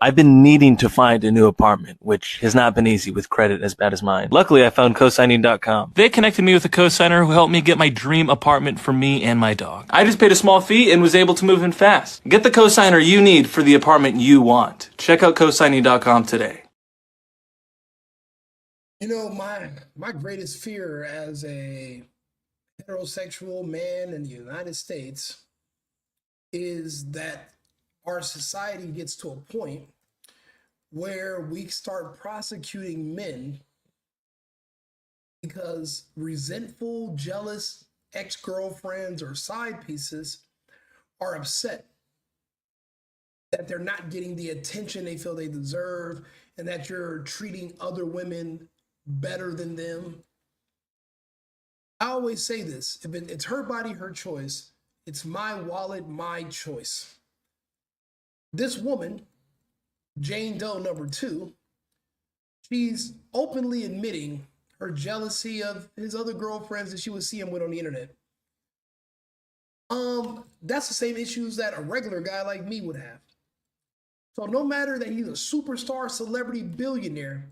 I've been needing to find a new apartment, which has not been easy with credit as bad as mine. Luckily, I found cosigning.com. They connected me with a cosigner who helped me get my dream apartment for me and my dog. I just paid a small fee and was able to move in fast. Get the cosigner you need for the apartment you want. Check out cosigning.com today. You know, my greatest fear as a heterosexual man in the United States is that our society gets to a point where we start prosecuting men because resentful, jealous ex-girlfriends or side pieces are upset that they're not getting the attention they feel they deserve and that you're treating other women better than them. I always say this, if it's her body, her choice, it's my wallet, my choice. This woman, Jane Doe number 2, she's openly admitting her jealousy of his other girlfriends that she would see him with on the internet. That's the same issues that a regular guy like me would have. So no matter that he's a superstar, celebrity, billionaire,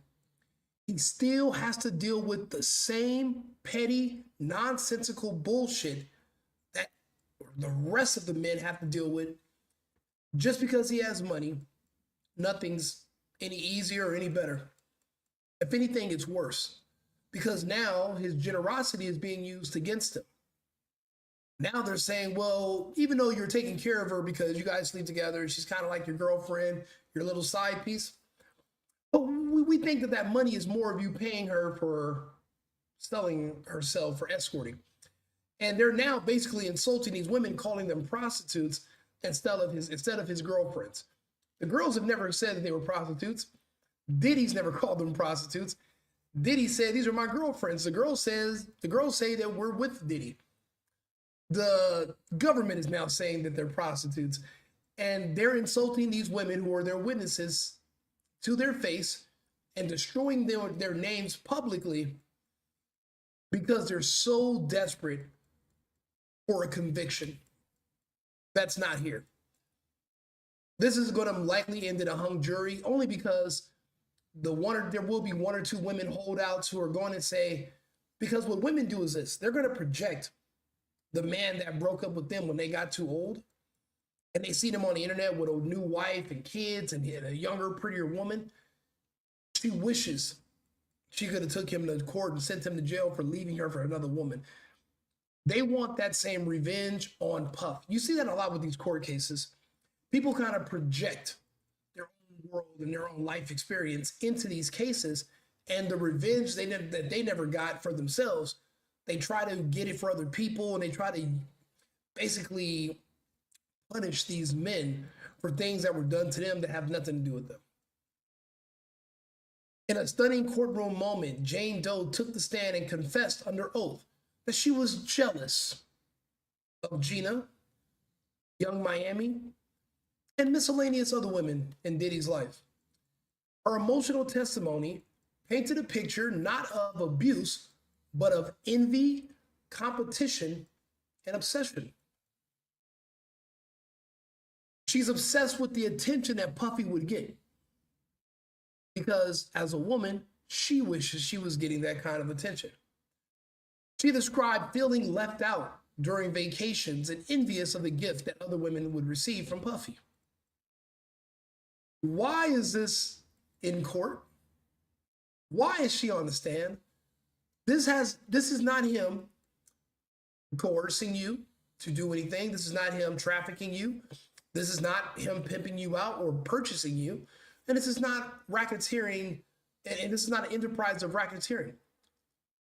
he still has to deal with the same petty, nonsensical bullshit that the rest of the men have to deal with. Just because he has money, nothing's any easier or any better. If anything, it's worse because now his generosity is being used against him. Now they're saying, well, even though you're taking care of her because you guys sleep together and she's kind of like your girlfriend, your little side piece, but we think that that money is more of you paying her for selling herself, for escorting. And they're now basically insulting these women, calling them prostitutes instead of his girlfriends. The girls have never said that they were prostitutes. Diddy's never called them prostitutes. Diddy said, these are my girlfriends. The girls say that we're with Diddy. The government is now saying that they're prostitutes. And they're insulting these women who are their witnesses to their face and destroying their names publicly because they're so desperate for a conviction. That's not here. This is going to likely end in a hung jury only because there will be one or two women holdouts who are going to say, because what women do is this, they're going to project the man that broke up with them when they got too old and they see them on the internet with a new wife and kids and a younger, prettier woman. She wishes she could have took him to court and sent him to jail for leaving her for another woman. They want that same revenge on Puff. You see that a lot with these court cases. People kind of project their own world and their own life experience into these cases, and the revenge that they never got for themselves, they try to get it for other people, and they try to basically punish these men for things that were done to them that have nothing to do with them. In a stunning courtroom moment, Jane Doe took the stand and confessed under oath that she was jealous of Gina, Young Miami, and miscellaneous other women in Diddy's life. Her emotional testimony painted a picture not of abuse, but of envy, competition, and obsession. She's obsessed with the attention that Puffy would get because as a woman, she wishes she was getting that kind of attention. She described feeling left out during vacations and envious of the gift that other women would receive from Puffy. Why is this in court? Why is she on the stand? This is not him coercing you to do anything. This is not him trafficking you. This is not him pimping you out or purchasing you. And this is not racketeering, and this is not an enterprise of racketeering.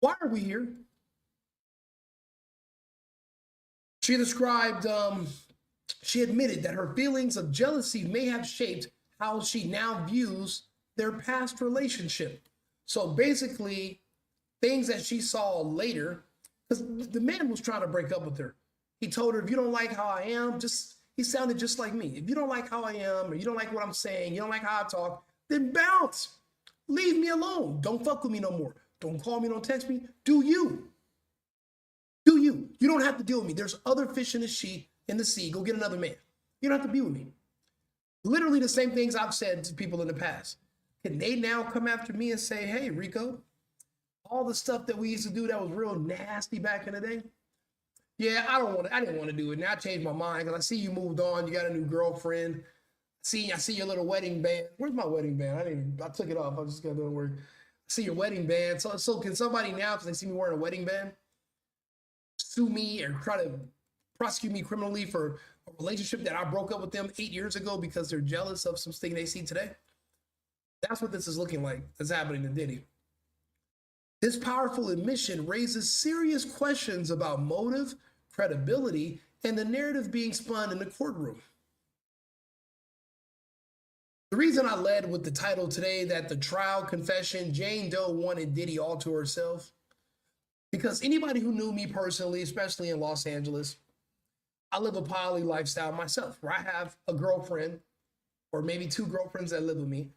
Why are we here? She described, she admitted that her feelings of jealousy may have shaped how she now views their past relationship. So basically, things that she saw later, because the man was trying to break up with her. He told her, if you don't like how I am, he sounded just like me. If you don't like how I am, or you don't like what I'm saying, you don't like how I talk, then bounce. Leave me alone. Don't fuck with me no more. Don't call me, don't text me. Do you. Do you. You don't have to deal with me. There's other fish in the sea. Go get another man. You don't have to be with me. Literally the same things I've said to people in the past. Can they now come after me and say, hey, Rico, all the stuff that we used to do that was real nasty back in the day? Yeah, I didn't want to do it. Now I changed my mind because I see you moved on. You got a new girlfriend. I see your little wedding band. Where's my wedding band? I took it off. I just got to work. I see your wedding band. So can somebody now, because they see me wearing a wedding band, sue me or try to prosecute me criminally for a relationship that I broke up with them 8 years ago because they're jealous of something they see today? That's what this is looking like. That's happening to Diddy. This powerful admission raises serious questions about motive, credibility, and the narrative being spun in the courtroom. The reason I led with the title today, that the trial confession, Jane Doe wanted Diddy all to herself, because anybody who knew me personally, especially in Los Angeles, I live a poly lifestyle myself, where I have a girlfriend or maybe 2 girlfriends that live with me.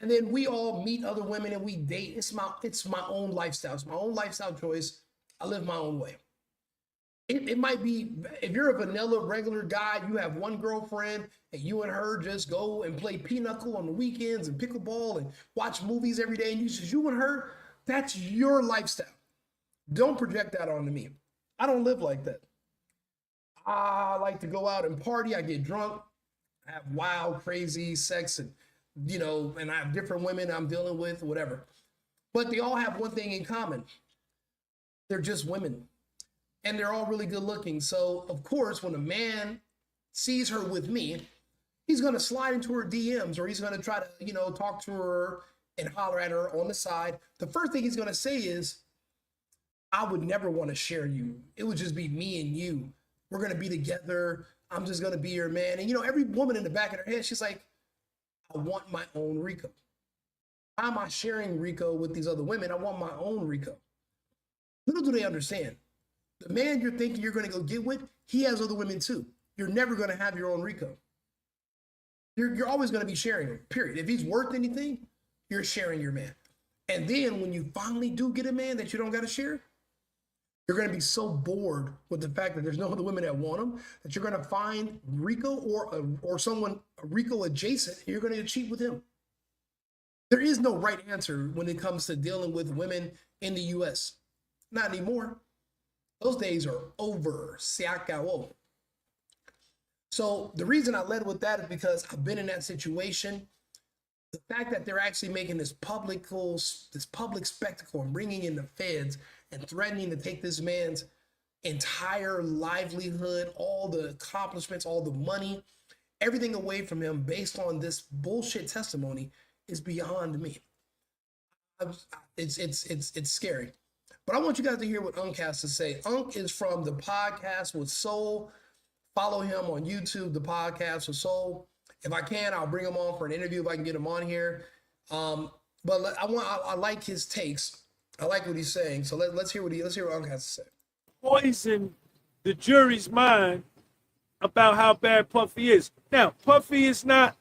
And then we all meet other women and we date. It's my own lifestyle. It's my own lifestyle choice. I live my own way. It might be, if you're a vanilla regular guy, you have one girlfriend and you and her just go and play pinochle on the weekends and pickleball and watch movies every day, and you and her, that's your lifestyle. Don't project that onto me. I don't live like that. I like to go out and party. I get drunk. I have wild, crazy sex, and and I have different women I'm dealing with, whatever. But they all have one thing in common. They're just women. And they're all really good looking. So, of course, when a man sees her with me, he's going to slide into her DMs, or he's going to try to, talk to her and holler at her on the side. The first thing he's going to say is, I would never want to share you. It would just be me and you. We're going to be together. I'm just going to be your man. And, every woman in the back of her head, she's like, I want my own Rico. Why am I sharing Rico with these other women? I want my own Rico. Little do they understand. The man you're thinking you're going to go get with, he has other women too. You're never going to have your own Rico. You're always going to be sharing him, period. If he's worth anything, you're sharing your man. And then when you finally do get a man that you don't got to share, you're going to be so bored with the fact that there's no other women that want him that you're going to find Rico or someone Rico adjacent, and you're going to cheat with him. There is no right answer when it comes to dealing with women in the U.S. Not anymore. Those days are over. Se acabó. So the reason I led with that is because I've been in that situation. The fact that they're actually making this public spectacle and bringing in the feds and threatening to take this man's entire livelihood, all the accomplishments, all the money, everything away from him based on this bullshit testimony is beyond me. It's scary. But I want you guys to hear what Unc has to say. Unc is from the Podcast with Soul. Follow him on YouTube, the Podcast with Soul. If I can, I'll bring him on for an interview if I can get him on here. But I like his takes. I like what he's saying. So let's hear what Unc has to say. Poison the jury's mind about how bad Puffy is. Now, Puffy is not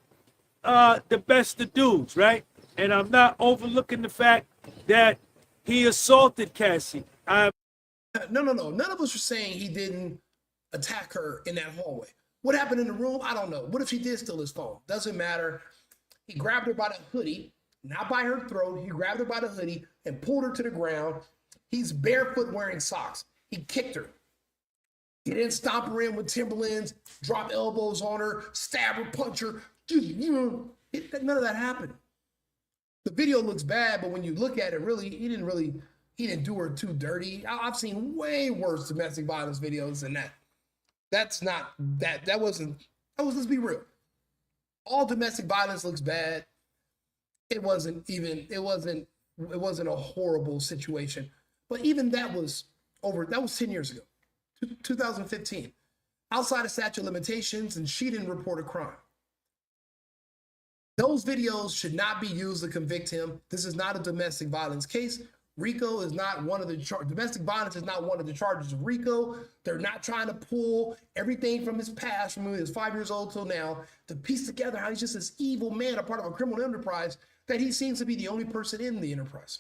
the best of dudes, right? And I'm not overlooking the fact that he assaulted Cassie. No. None of us are saying he didn't attack her in that hallway. What happened in the room? I don't know. What if she did steal his phone? Doesn't matter. He grabbed her by the hoodie, not by her throat. He grabbed her by the hoodie and pulled her to the ground. He's barefoot wearing socks. He kicked her. He didn't stomp her in with Timberlands, drop elbows on her, stab her, punch her. None of that happened. The video looks bad, but when you look at it, he didn't do her too dirty. I've seen way worse domestic violence videos than that. Let's be real. All domestic violence looks bad. It wasn't a horrible situation. But even that was 10 years ago, 2015. Outside of statute of limitations, and she didn't report a crime. Those videos should not be used to convict him. This is not a domestic violence case. Rico is not one of the domestic violence is not one of the charges of Rico. They're not trying to pull everything from his past, from when he was 5 years old till now, to piece together how he's just this evil man, a part of a criminal enterprise, that he seems to be the only person in the enterprise.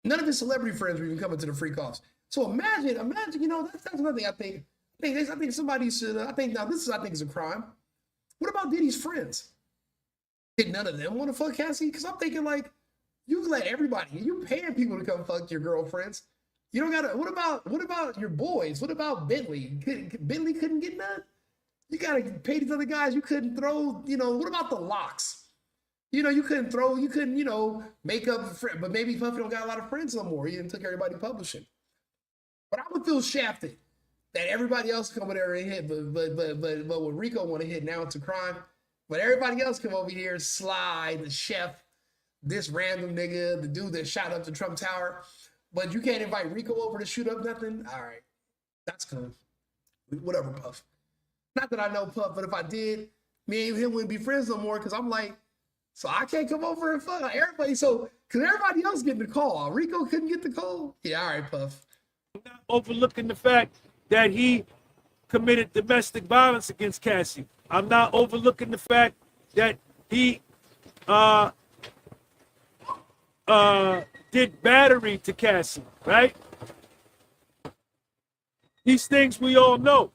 None of his celebrity friends were even coming to the freak offs. So imagine, that's another thing I think somebody should, I think is a crime. What about Diddy's friends? Did none of them want to fuck Cassie? Because I'm thinking like, you can let everybody, you paying people to come fuck your girlfriends. You don't gotta, what about your boys? What about Bentley? Bentley couldn't get none? You gotta pay these other guys. You couldn't throw, what about the locks? You couldn't, make up, but maybe Puffy don't got a lot of friends no more. He didn't took everybody publishing. But I would feel shafted that everybody else come over there and hit, but when Rico want to hit, now it's a crime. But everybody else come over here, Sly, the chef, this random nigga, the dude that shot up the Trump Tower. But you can't invite Rico over to shoot up nothing? All right, that's cool. Whatever, Puff. Not that I know Puff, but if I did, me and him wouldn't be friends no more because I'm like, so I can't come over and fuck everybody. So, because everybody else getting the call. Rico couldn't get the call? Yeah, all right, Puff. Not overlooking the fact that he committed domestic violence against Cassie. I'm not overlooking the fact that he did battery to Cassie, right? These things we all know.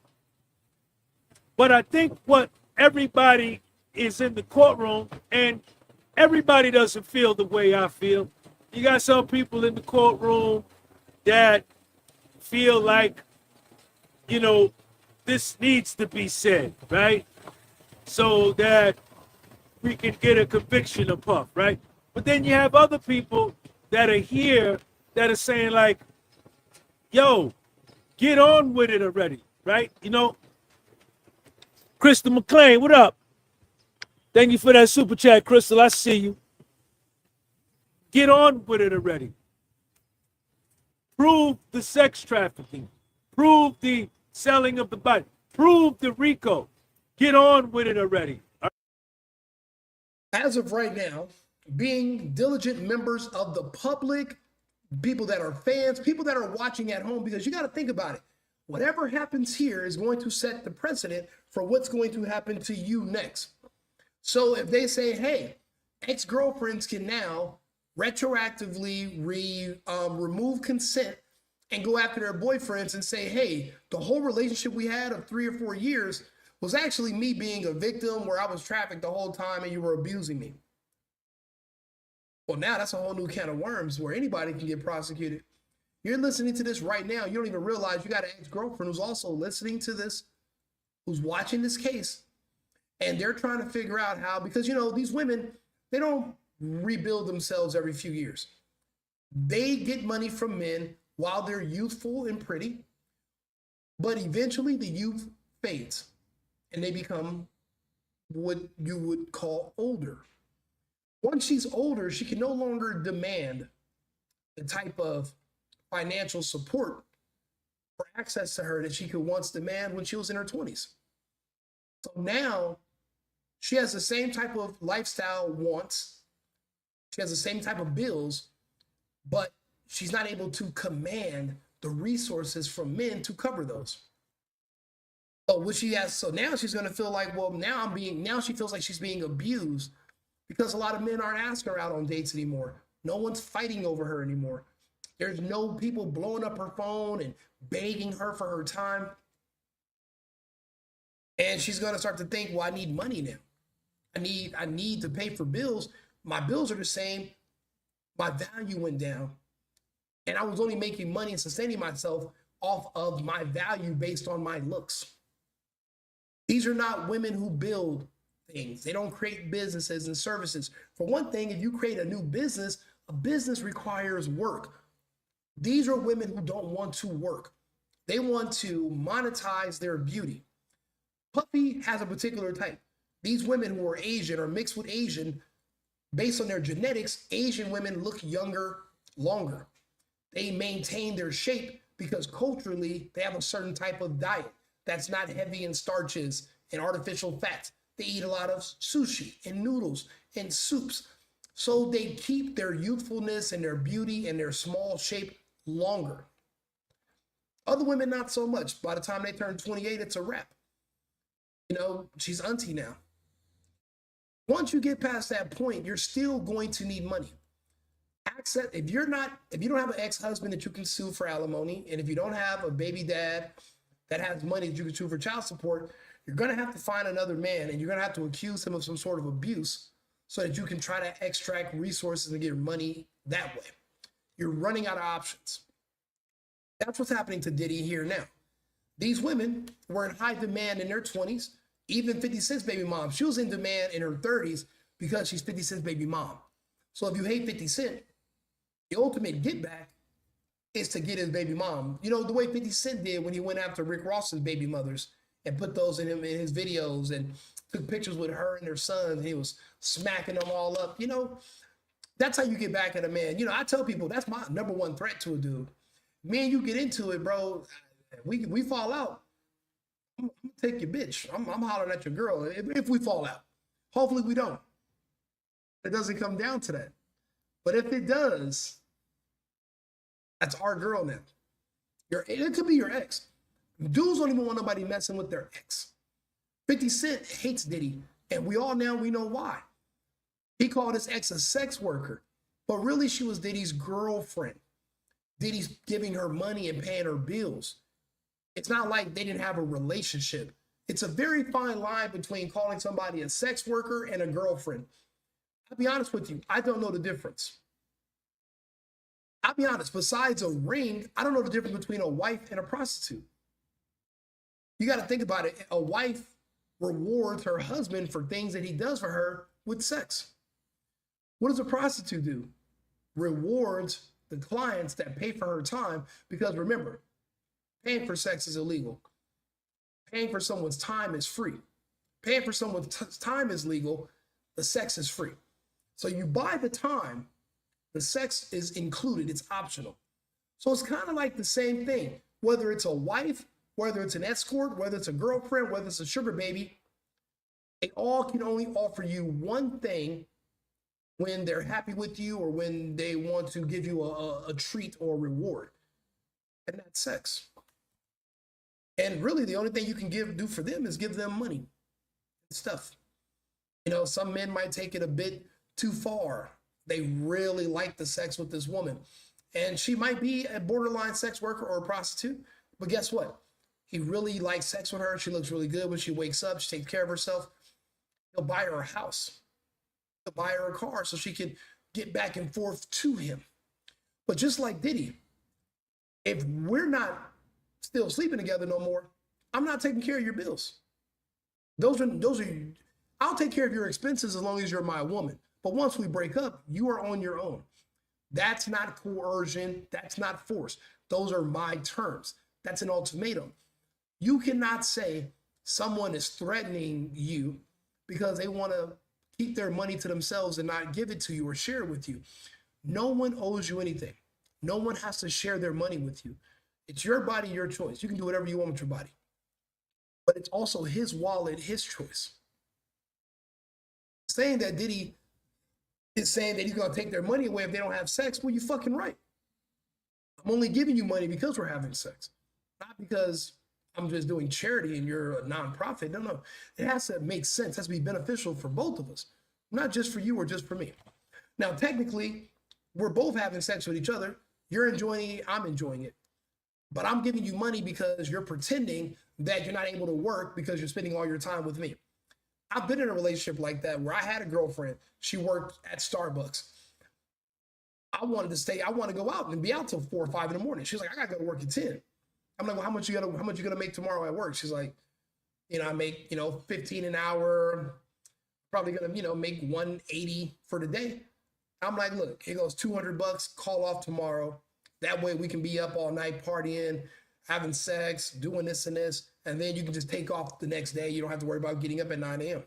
But I think what everybody is in the courtroom, and everybody doesn't feel the way I feel. You got some people in the courtroom that feel like, this needs to be said, right? So that we can get a conviction of Puff, right? But then you have other people that are here that are saying like, yo, get on with it already, right? Crystal McClain, what up? Thank you for that super chat, Crystal. I see you. Get on with it already. Prove the sex trafficking. Prove the selling of the body. Prove the Rico. Get on with it already. As of right now, being diligent members of the public, people that are fans, people that are watching at home, because you got to think about it. Whatever happens here is going to set the precedent for what's going to happen to you next. So if they say, hey, ex-girlfriends can now retroactively remove consent and go after their boyfriends and say, hey, the whole relationship we had of 3 or 4 years was actually me being a victim where I was trafficked the whole time and you were abusing me. Well, now that's a whole new can of worms where anybody can get prosecuted. You're listening to this right now. You don't even realize you got an ex-girlfriend who's also listening to this, who's watching this case. And they're trying to figure out how, because, these women, they don't rebuild themselves every few years. They get money from men while they're youthful and pretty, but eventually the youth fades and they become what you would call older. Once she's older, she can no longer demand the type of financial support or access to her that she could once demand when she was in her 20s. So now she has the same type of lifestyle wants. She has the same type of bills, but she's not able to command the resources from men to cover those. So what she has, so now she's going to feel like, well, now she feels like she's being abused because a lot of men aren't asking her out on dates anymore. No one's fighting over her anymore. There's no people blowing up her phone and begging her for her time. And she's going to start to think, well, I need money now. I need to pay for bills. My bills are the same. My value went down. And I was only making money and sustaining myself off of my value based on my looks. These are not women who build things. They don't create businesses and services. For one thing, if you create a new business, a business requires work. These are women who don't want to work. They want to monetize their beauty. Puffy has a particular type. These women who are Asian or mixed with Asian, based on their genetics, Asian women look younger longer. They maintain their shape because culturally they have a certain type of diet that's not heavy in starches and artificial fats. They eat a lot of sushi and noodles and soups. So they keep their youthfulness and their beauty and their small shape longer. Other women, not so much. By the time they turn 28, it's a wrap. She's auntie now. Once you get past that point, you're still going to need money. If you don't have an ex-husband that you can sue for alimony, and if you don't have a baby dad that has money that you can sue for child support, you're going to have to find another man and you're going to have to accuse him of some sort of abuse so that you can try to extract resources and get money that way. You're running out of options. That's what's happening to Diddy here now. These women were in high demand in their 20s. Even 50 Cent's baby mom, she was in demand in her 30s because she's 50 Cent's baby mom. So if you hate 50 Cent, the ultimate get back is to get his baby mom. You know, the way 50 Cent did when he went after Rick Ross's baby mothers and put those in his videos and took pictures with her and her sons, and he was smacking them all up. You know, that's how you get back at a man. You know, I tell people that's my number one threat to a dude. Me and you get into it, bro, we fall out. I'm gonna take your bitch. I'm hollering at your girl if we fall out. Hopefully we don't. It doesn't come down to that. But if it does, that's our girl now. It could be your ex. Dudes don't even want nobody messing with their ex. 50 Cent hates Diddy, and we know why. He called his ex a sex worker, but really she was Diddy's girlfriend. Diddy's giving her money and paying her bills. It's not like they didn't have a relationship. It's a very fine line between calling somebody a sex worker and a girlfriend. I'll be honest with you, I don't know the difference. I'll be honest, besides a ring, I don't know the difference between a wife and a prostitute. You got to think about it. A wife rewards her husband for things that he does for her with sex. What does a prostitute do? Rewards the clients that pay for her time, because remember, paying for sex is illegal. Paying for someone's time is free. Paying for someone's time is legal. The sex is free. So you buy the time, the sex is included, it's optional. So it's kind of like the same thing, whether it's a wife, whether it's an escort, whether it's a girlfriend, whether it's a sugar baby, they all can only offer you one thing when they're happy with you or when they want to give you a treat or reward, and that's sex. And really the only thing you can do for them is give them money and stuff. You know, some men might take it a bit too far. They really like the sex with this woman, and she might be a borderline sex worker or a prostitute, but guess what? He really likes sex with her. She looks really good when she wakes up. She takes care of herself. He'll buy her a house. He'll buy her a car so she can get back and forth to him. But just like Diddy, if we're not still sleeping together no more, I'm not taking care of your bills. Those are I'll take care of your expenses as long as you're my woman. But once we break up, you are on your own. That's not coercion. That's not force. Those are my terms. That's an ultimatum. You cannot say someone is threatening you because they want to keep their money to themselves and not give it to you or share it with you. No one owes you anything. No one has to share their money with you. It's your body, your choice. You can do whatever you want with your body. But it's also his wallet, his choice. Saying that Diddy is saying that he's going to take their money away if they don't have sex, well, you're fucking right. I'm only giving you money because we're having sex, not because I'm just doing charity and you're a nonprofit. No. It has to make sense. It has to be beneficial for both of us, not just for you or just for me. Now, technically, we're both having sex with each other. You're enjoying it. I'm enjoying it. But I'm giving you money because you're pretending that you're not able to work because you're spending all your time with me. I've been in a relationship like that where I had a girlfriend. She worked at Starbucks. I wanted to stay. I want to go out and be out till 4 or 5 in the morning. She's like, I gotta go to work at 10. I'm like, well, how much you gonna make tomorrow at work? She's like, I make, 15 an hour, probably gonna, make 180 for the day. I'm like, look, here goes $200, call off tomorrow. That way we can be up all night partying, having sex, doing this and this, and then you can just take off the next day. You don't have to worry about getting up at 9 a.m.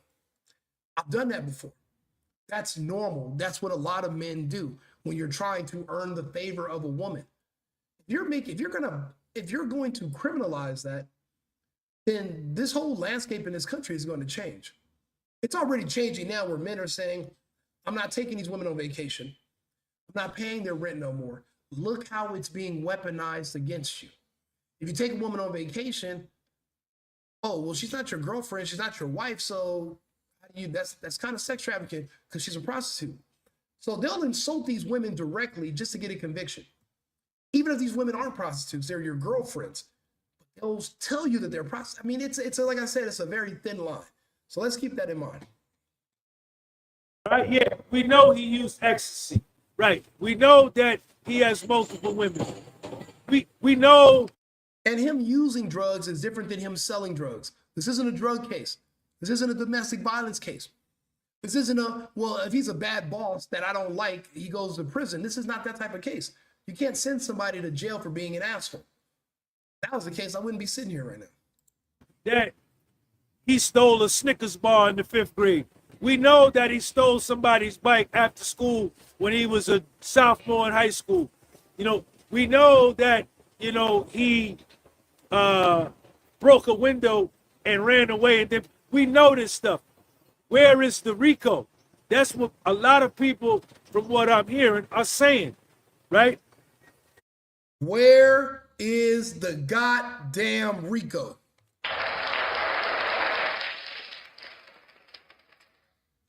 I've done that before. That's normal. That's what a lot of men do when you're trying to earn the favor of a woman. If you're going to criminalize that, then this whole landscape in this country is going to change. It's already changing now where men are saying, I'm not taking these women on vacation. I'm not paying their rent no more. Look how it's being weaponized against you. If you take a woman on vacation, oh, well, she's not your girlfriend. She's not your wife. So that's kind of sex trafficking because she's a prostitute. So they'll insult these women directly just to get a conviction. Even if these women aren't prostitutes, they're your girlfriends. But they'll tell you that they're prostitutes. I mean, it's like I said, it's a very thin line. So let's keep that in mind. Right? Yeah, we know he used ecstasy. Right. We know that he has multiple women. We know. And him using drugs is different than him selling drugs. This isn't a drug case. This isn't a domestic violence case. This isn't a, well, if he's a bad boss that I don't like, he goes to prison. This is not that type of case. You can't send somebody to jail for being an asshole. If that was the case, I wouldn't be sitting here right now. That he stole a Snickers bar in the 5th grade. We know that he stole somebody's bike after school when he was a sophomore in high school. You know, we know that, you know, he broke a window and ran away. And then we know this stuff. Where is the Rico? That's what a lot of people, from what I'm hearing, are saying, right? Where is the goddamn Rico?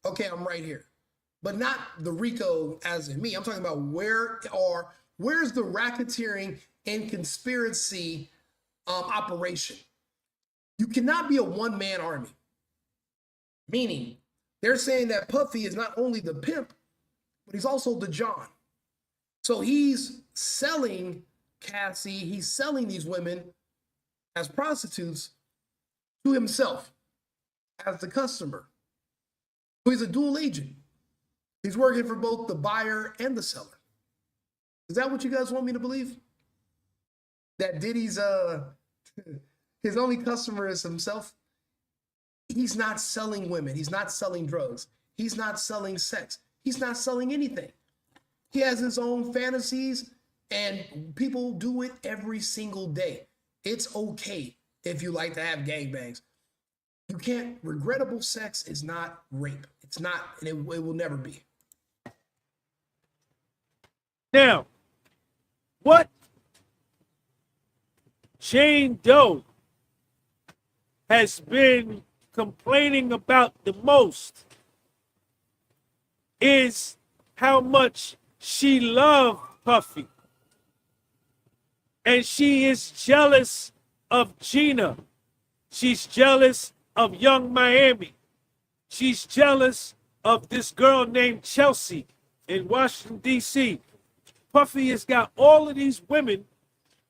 Okay, I'm right here. But not the Rico as in me. I'm talking about where's the racketeering and conspiracy operation? You cannot be a one-man army. Meaning, they're saying that Puffy is not only the pimp, but he's also the John. So he's selling Cassie, he's selling these women as prostitutes to himself as the customer. So he's a dual agent. He's working for both the buyer and the seller. Is that what you guys want me to believe? That Diddy's his only customer is himself? He's not selling women. He's not selling drugs. He's not selling sex. He's not selling anything. He has his own fantasies, and people do it every single day. It's okay if you like to have gangbangs. You can't, regrettable sex is not rape. It's not, and it will never be. Now, what Jane Doe has been complaining about the most is how much she loved Puffy. And she is jealous of Gina. She's jealous of Young Miami. She's jealous of this girl named Chelsea in Washington, D.C. Puffy has got all of these women,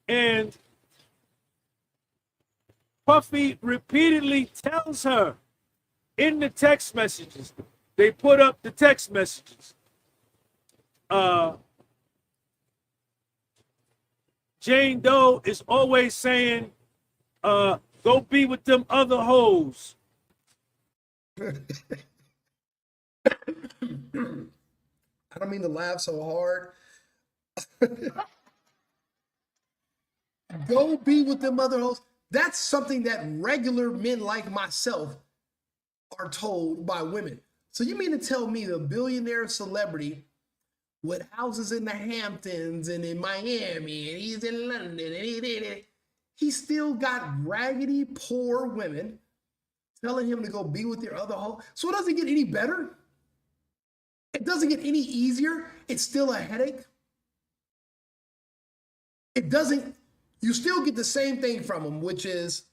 and Puffy repeatedly tells her in the text messages, they put up the text messages, Jane Doe is always saying, go be with them other hoes. I don't mean to laugh so hard. Go be with them other hoes. That's something that regular men like myself are told by women. So you mean to tell me the billionaire celebrity with houses in the Hamptons and in Miami, and he's in London, and he still got raggedy, poor women telling him to go be with your other hoe? So it doesn't get any better. It doesn't get any easier. It's still a headache. It doesn't, you still get the same thing from him, which is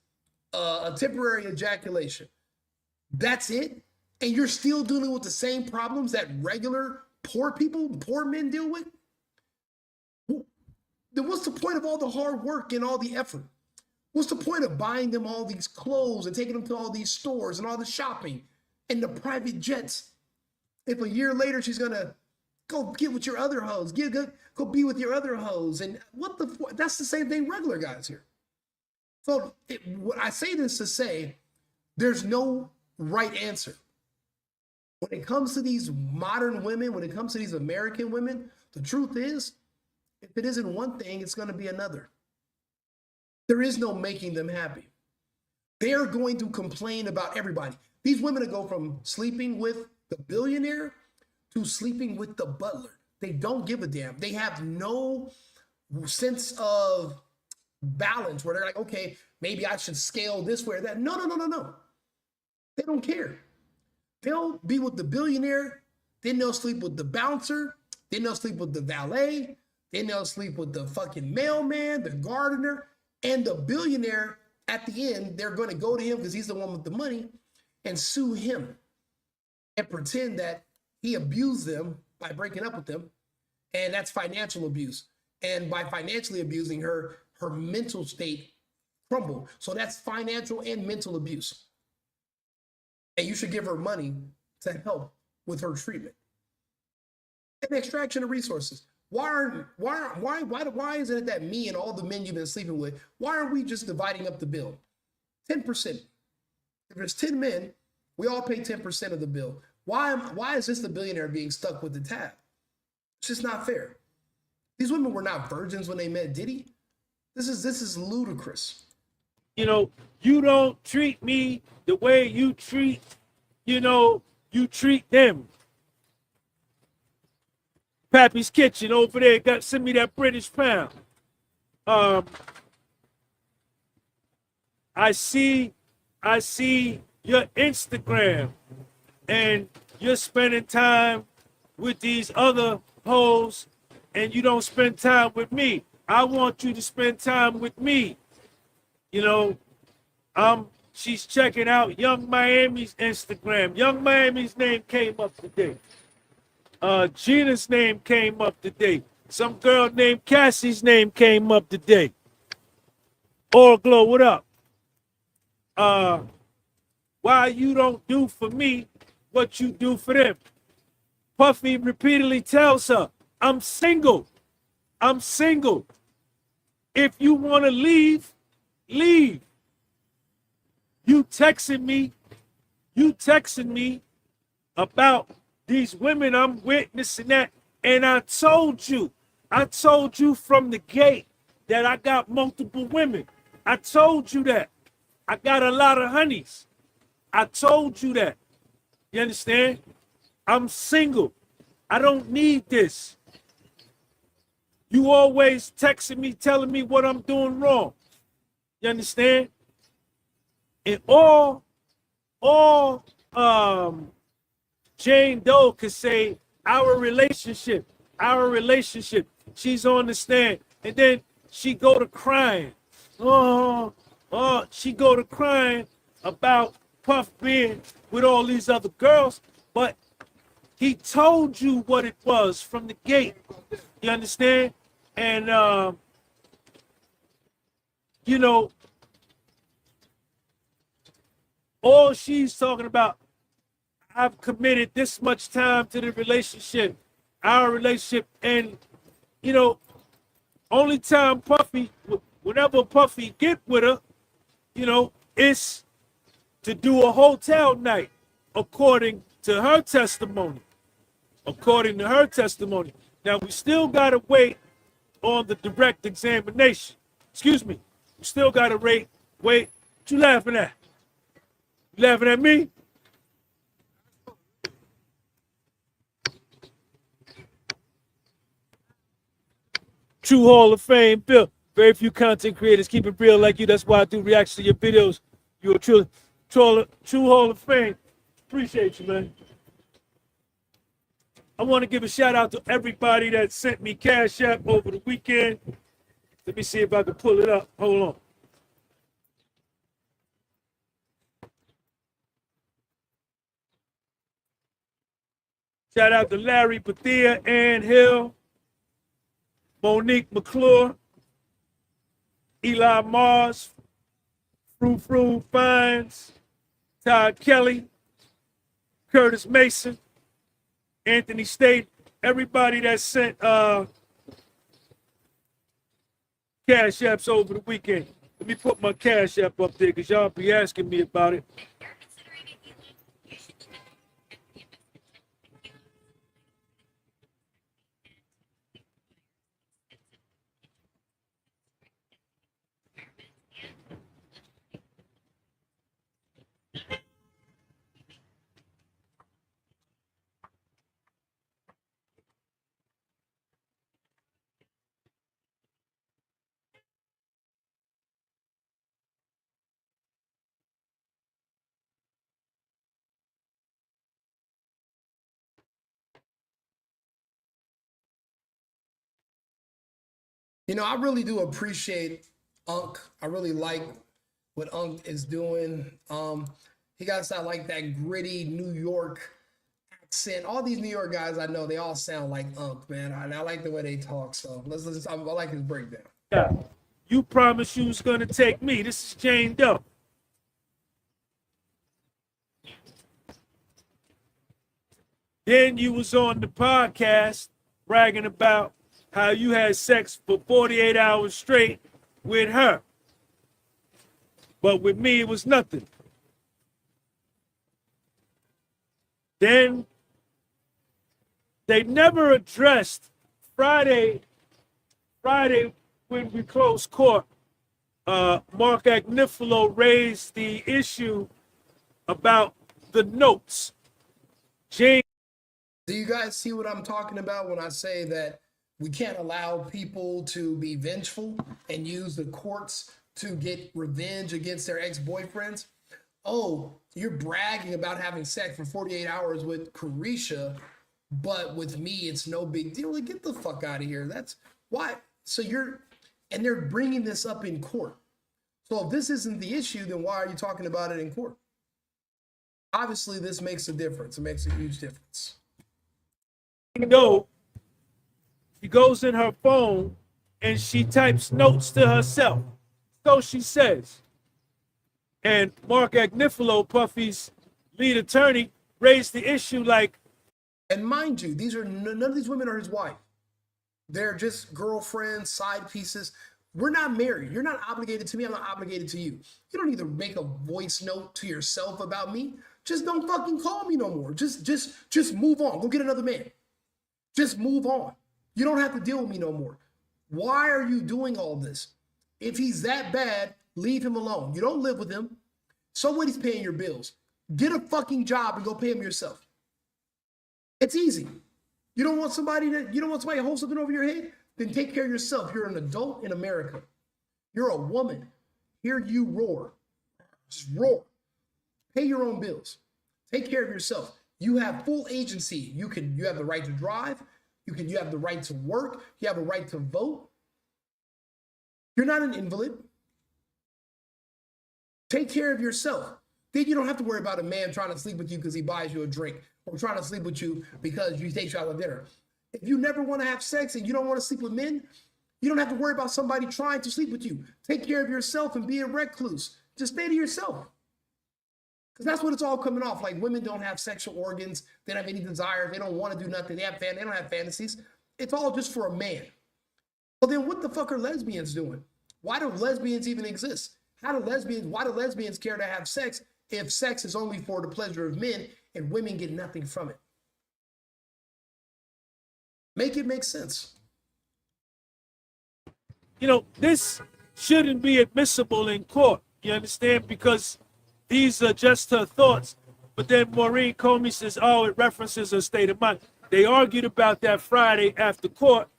a temporary ejaculation. That's it. And you're still dealing with the same problems that regular poor people, poor men deal with? Then what's the point of all the hard work and all the effort? What's the point of buying them all these clothes and taking them to all these stores and all the shopping and the private jets if a year later she's gonna go get with your other hoes, go be with your other hoes? And that's the same thing regular guys here. So I say this to say there's no right answer. When it comes to these modern women, when it comes to these American women, the truth is, if it isn't one thing, it's going to be another. There is no making them happy. They're going to complain about everybody. These women go from sleeping with the billionaire to sleeping with the butler. They don't give a damn. They have no sense of balance where they're like, okay, maybe I should scale this way or that. No. They don't care. They'll be with the billionaire, then they'll sleep with the bouncer, then they'll sleep with the valet, then they'll sleep with the fucking mailman, the gardener. And the billionaire, at the end, they're going to go to him because he's the one with the money and sue him and pretend that he abused them by breaking up with them. And that's financial abuse. And by financially abusing her, her mental state crumbled. So that's financial and mental abuse. And you should give her money to help with her treatment. And extraction of resources. Why isn't it that me and all the men you've been sleeping with, why aren't we just dividing up the bill? 10%. If there's 10 men, we all pay 10% of the bill. Why is this the billionaire being stuck with the tab? It's just not fair. These women were not virgins when they met Diddy. This is ludicrous. You know, you don't treat me the way you treat, you treat them. Pappy's Kitchen over there send me that British pound. I see your Instagram and you're spending time with these other hoes and you don't spend time with me. I want you to spend time with me. She's checking out Young Miami's Instagram. Young Miami's name came up today. Gina's name came up today. Some girl named Cassie's name came up today. Glow, what up? Why you don't do for me what you do for them? Puffy repeatedly tells her, I'm single. I'm single. If you want to leave, leave. You texting me about these women I'm witnessing that. And I told you from the gate that I got multiple women. I told you that. I got a lot of honeys. I told you that. You understand? I'm single. I don't need this. You always texting me, telling me what I'm doing wrong. You understand? And all Jane Doe could say, our relationship. She's on the stand. And then she go to crying. She go to crying about Puff being with all these other girls. But he told you what it was from the gate. You understand? And, all she's talking about, I've committed this much time to the relationship, our relationship. And, only time whenever Puffy get with her, it's to do a hotel night, according to her testimony. Now, we still got to wait on the direct examination. Excuse me. We still got to wait. What you laughing at? You laughing at me? True Hall of Fame, Bill. Very few content creators keep it real like you. That's why I do reactions to your videos. You're a true Hall of Fame. Appreciate you, man. I want to give a shout out to everybody that sent me Cash App over the weekend. Let me see if I can pull it up. Hold on. Shout out to Larry Bethia, Ann Hill, Monique McClure, Eli Mars, Frou Fines, Todd Kelly, Curtis Mason, Anthony State, everybody that sent Cash Apps over the weekend. Let me put my Cash App up there because y'all be asking me about it. I really do appreciate Unc. I really like what Unc is doing. He got that like that gritty New York accent. All these New York guys I know, they all sound like Unc, man. I like the way they talk. So I like his breakdown. Yeah. You promised you was gonna take me. This is Jane Doe. Then you was on the podcast bragging about how you had sex for 48 hours straight with her. But with me, it was nothing. Then they never addressed Friday when we closed court. Mark Agnifilo raised the issue about the notes. Jane. Do you guys see what I'm talking about when I say that we can't allow people to be vengeful and use the courts to get revenge against their ex-boyfriends? Oh, you're bragging about having sex for 48 hours with Carisha, but with me, it's no big deal. Like, get the fuck out of here. That's why. So and they're bringing this up in court. So if this isn't the issue, then why are you talking about it in court? Obviously, this makes a difference. It makes a huge difference. No, she goes in her phone and she types notes to herself. So she says. And Mark Agnifilo, Puffy's lead attorney, raised the issue like. And mind you, none of these women are his wife. They're just girlfriends, side pieces. We're not married. You're not obligated to me. I'm not obligated to you. You don't need to make a voice note to yourself about me. Just don't fucking call me no more. Just move on. Go get another man. Just move on. You don't have to deal with me no more. Why are you doing all this? If he's that bad, leave him alone. You don't live with him. Somebody's paying your bills. Get a fucking job and go pay him yourself. It's easy. You don't want somebody to hold something over your head? Then take care of yourself. You're an adult in America. You're a woman. Hear you roar. Just roar. Pay your own bills. Take care of yourself. You have full agency. You have the right to drive. You have the right to work. You have a right to vote. You're not an invalid. Take care of yourself. Then you don't have to worry about a man trying to sleep with you because he buys you a drink or trying to sleep with you because you take you out to dinner. If you never want to have sex and you don't want to sleep with men, you don't have to worry about somebody trying to sleep with you. Take care of yourself and be a recluse. Just stay to yourself. Because that's what it's all coming off. Like, women don't have sexual organs. They don't have any desires. They don't want to do nothing. They don't have fantasies. It's all just for a man. So then what the fuck are lesbians doing? Why do lesbians even exist? Why do lesbians care to have sex if sex is only for the pleasure of men and women get nothing from it? Make it make sense. You know, this shouldn't be admissible in court. You understand? Because these are just her thoughts. But then Maureen Comey says, oh, it references her state of mind. They argued about that Friday after court,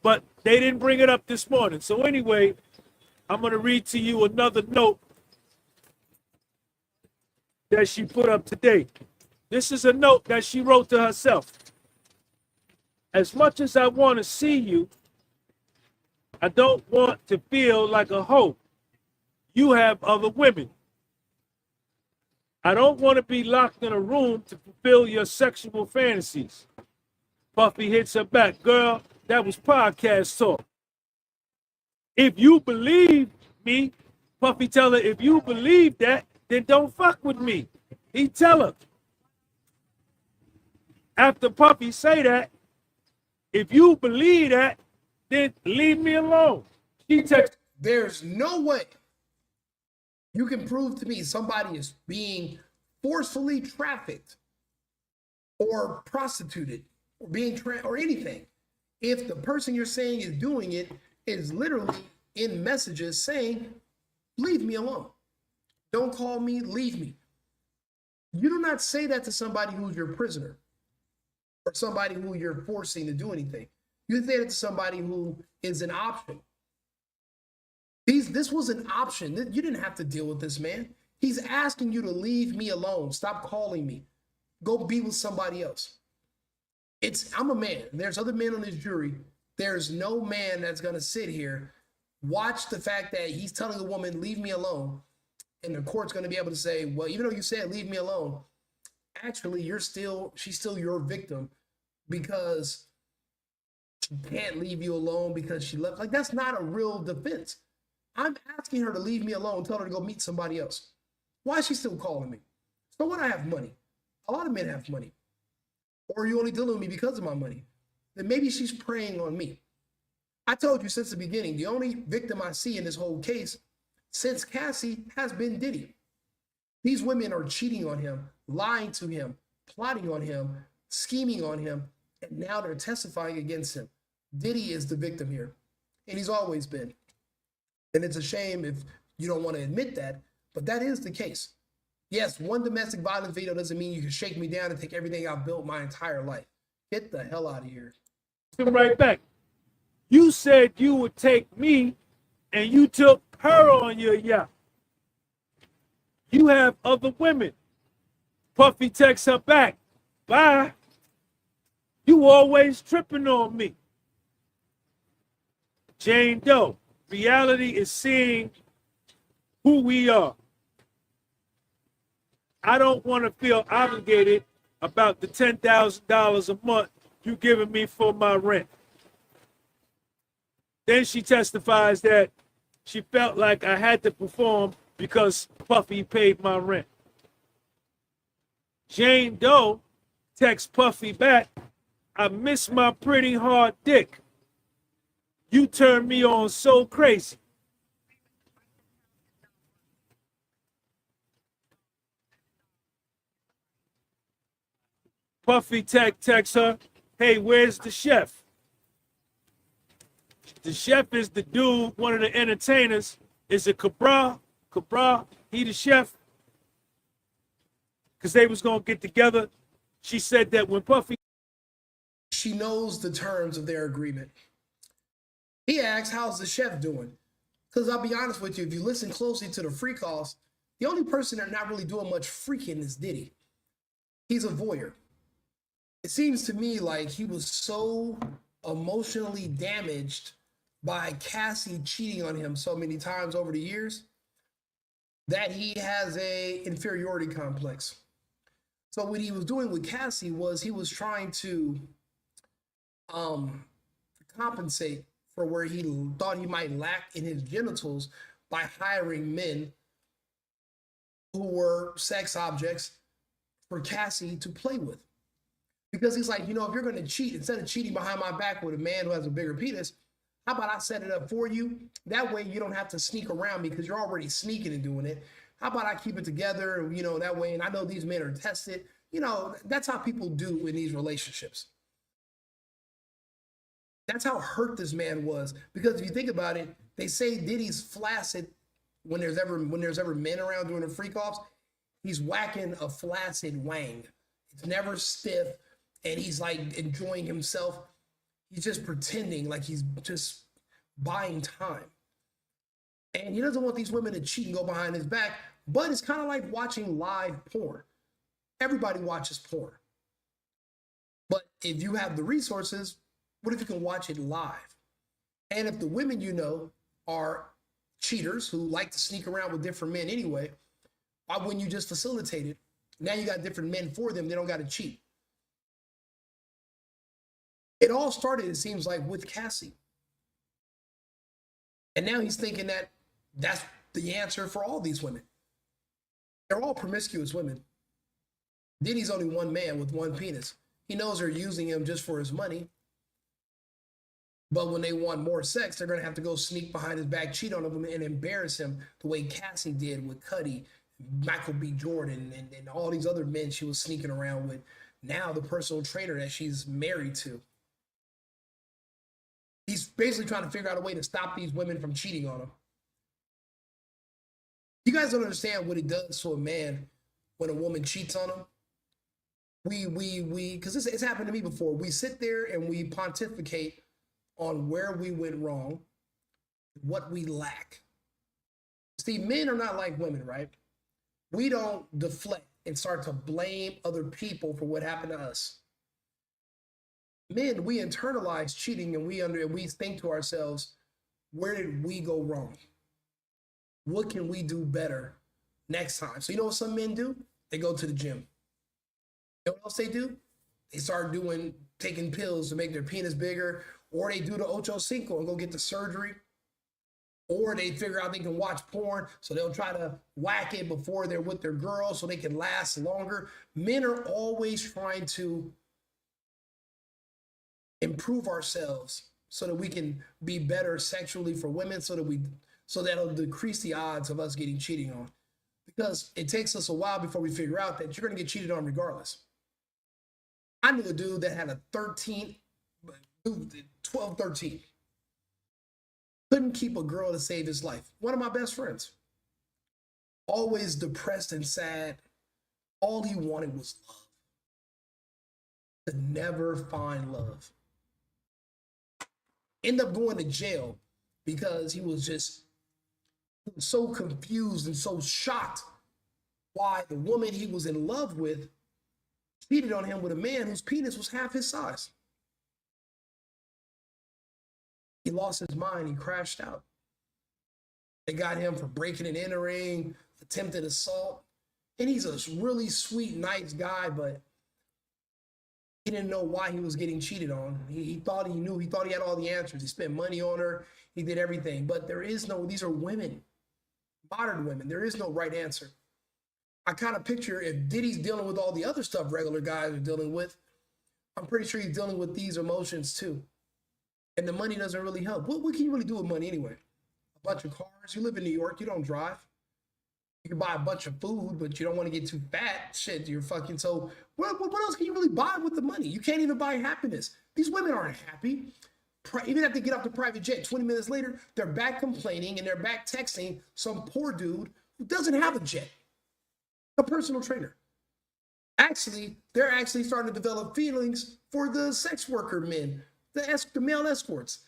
but they didn't bring it up this morning. So anyway, I'm going to read to you another note that she put up today. This is a note that she wrote to herself. As much as I want to see you, I don't want to feel like a hoe. You have other women. I don't want to be locked in a room to fulfill your sexual fantasies. Puffy hits her back. Girl, that was podcast talk. If you believe me, Puffy tell her, if you believe that, then don't fuck with me. He tell her. After Puffy say that, if you believe that, then leave me alone. She text. There's no way you can prove to me somebody is being forcefully trafficked or prostituted or or anything if the person you're saying is doing it is literally in messages saying, leave me alone. Don't call me, leave me. You do not say that to somebody who's your prisoner or somebody who you're forcing to do anything. You say that to somebody who is an option. This was an option. You didn't have to deal with this man. He's asking you to leave me alone. Stop calling me. Go be with somebody else. I'm a man. There's other men on this jury. There's no man that's going to sit here watch the fact that he's telling the woman, leave me alone. And the court's going to be able to say, well, even though you said leave me alone, actually she's still your victim because she can't leave you alone because she left. Like, that's not a real defense. I'm asking her to leave me alone, tell her to go meet somebody else. Why is she still calling me? So what? I have money. A lot of men have money. Or you only dealing with me because of my money. Then maybe she's preying on me. I told you since the beginning, the only victim I see in this whole case since Cassie has been Diddy. These women are cheating on him, lying to him, plotting on him, scheming on him, and now they're testifying against him. Diddy is the victim here, and he's always been. And it's a shame if you don't want to admit that, but that is the case. Yes, one domestic violence video doesn't mean you can shake me down and take everything I've built my entire life. Get the hell out of here. Right back. You said you would take me, and you took her on your yacht. You have other women. Puffy texts her back. Bye. You always tripping on me. Jane Doe. Reality is seeing who we are. I don't want to feel obligated about the $10,000 a month you giving me for my rent. Then she testifies that she felt like I had to perform because Puffy paid my rent. Jane Doe texts Puffy back, I miss my pretty hard dick. You turned me on so crazy. Puffy texts her, hey, where's the chef? The chef is the dude, one of the entertainers. Is it Cabral? Cabral, he the chef? Because they was going to get together. She said that when Puffy... She knows the terms of their agreement. He asks, how's the chef doing? Because I'll be honest with you, if you listen closely to the free calls, the only person that's not really doing much freaking is Diddy. He's a voyeur. It seems to me like he was so emotionally damaged by Cassie cheating on him so many times over the years that he has a inferiority complex. So what he was doing with Cassie was he was trying to compensate for where he thought he might lack in his genitals by hiring men who were sex objects for Cassie to play with. Because he's like, you know, if you're going to cheat, instead of cheating behind my back with a man who has a bigger penis, how about I set it up for you? That way you don't have to sneak around me because you're already sneaking and doing it. How about I keep it together, you know, that way, and I know these men are tested. You know, that's how people do in these relationships. That's how hurt this man was. Because if you think about it, they say Diddy's flaccid when there's ever men around doing the freak offs. He's whacking a flaccid wang. It's never stiff, and he's like enjoying himself. He's just pretending like he's just buying time. And he doesn't want these women to cheat and go behind his back, but it's kind of like watching live porn. Everybody watches porn. But if you have the resources, what if you can watch it live? And if the women you know are cheaters who like to sneak around with different men anyway, why wouldn't you just facilitate it? Now you got different men for them. They don't got to cheat. It all started, it seems like, with Cassie. And now he's thinking that that's the answer for all these women. They're all promiscuous women. Diddy's only one man with one penis. He knows they're using him just for his money. But when they want more sex, they're going to have to go sneak behind his back, cheat on him, and embarrass him the way Cassie did with Cuddy, Michael B. Jordan, and all these other men she was sneaking around with. Now the personal trainer that she's married to. He's basically trying to figure out a way to stop these women from cheating on him. You guys don't understand what it does to a man when a woman cheats on him. Because it's happened to me before. We sit there and we pontificate on where we went wrong, what we lack. See, men are not like women, right? We don't deflect and start to blame other people for what happened to us. Men, we internalize cheating and we think to ourselves, where did we go wrong? What can we do better next time? So you know what some men do? They go to the gym. You know what else they do? They start taking pills to make their penis bigger, or they do the ocho cinco and go get the surgery, or they figure out they can watch porn, so they'll try to whack it before they're with their girl so they can last longer. Men are always trying to improve ourselves so that we can be better sexually for women, so that'll decrease the odds of us getting cheated on. Because it takes us a while before we figure out that you're going to get cheated on regardless. I knew a dude that had a 12, 13. Couldn't keep a girl to save his life. One of my best friends. Always depressed and sad. All he wanted was love. Could never find love. Ended up going to jail because he was so confused and so shocked why the woman he was in love with cheated on him with a man whose penis was half his size. He lost his mind. He crashed out. They got him for breaking and entering, attempted assault. And he's a really sweet, nice guy, but he didn't know why he was getting cheated on. He thought he knew. He thought he had all the answers. He spent money on her. He did everything. But these are women, modern women. There is no right answer. I kind of picture if Diddy's dealing with all the other stuff regular guys are dealing with, I'm pretty sure he's dealing with these emotions too. And the money doesn't really help. What can you really do with money anyway? A bunch of cars. You live in New York. You don't drive. You can buy a bunch of food, but you don't want to get too fat. Shit, you're fucking. So what else can you really buy with the money? You can't even buy happiness. These women aren't happy. Even if they get off the private jet, 20 minutes later, they're back complaining and they're back texting some poor dude who doesn't have a jet, a personal trainer. Actually, they're actually starting to develop feelings for the sex worker men, the male escorts.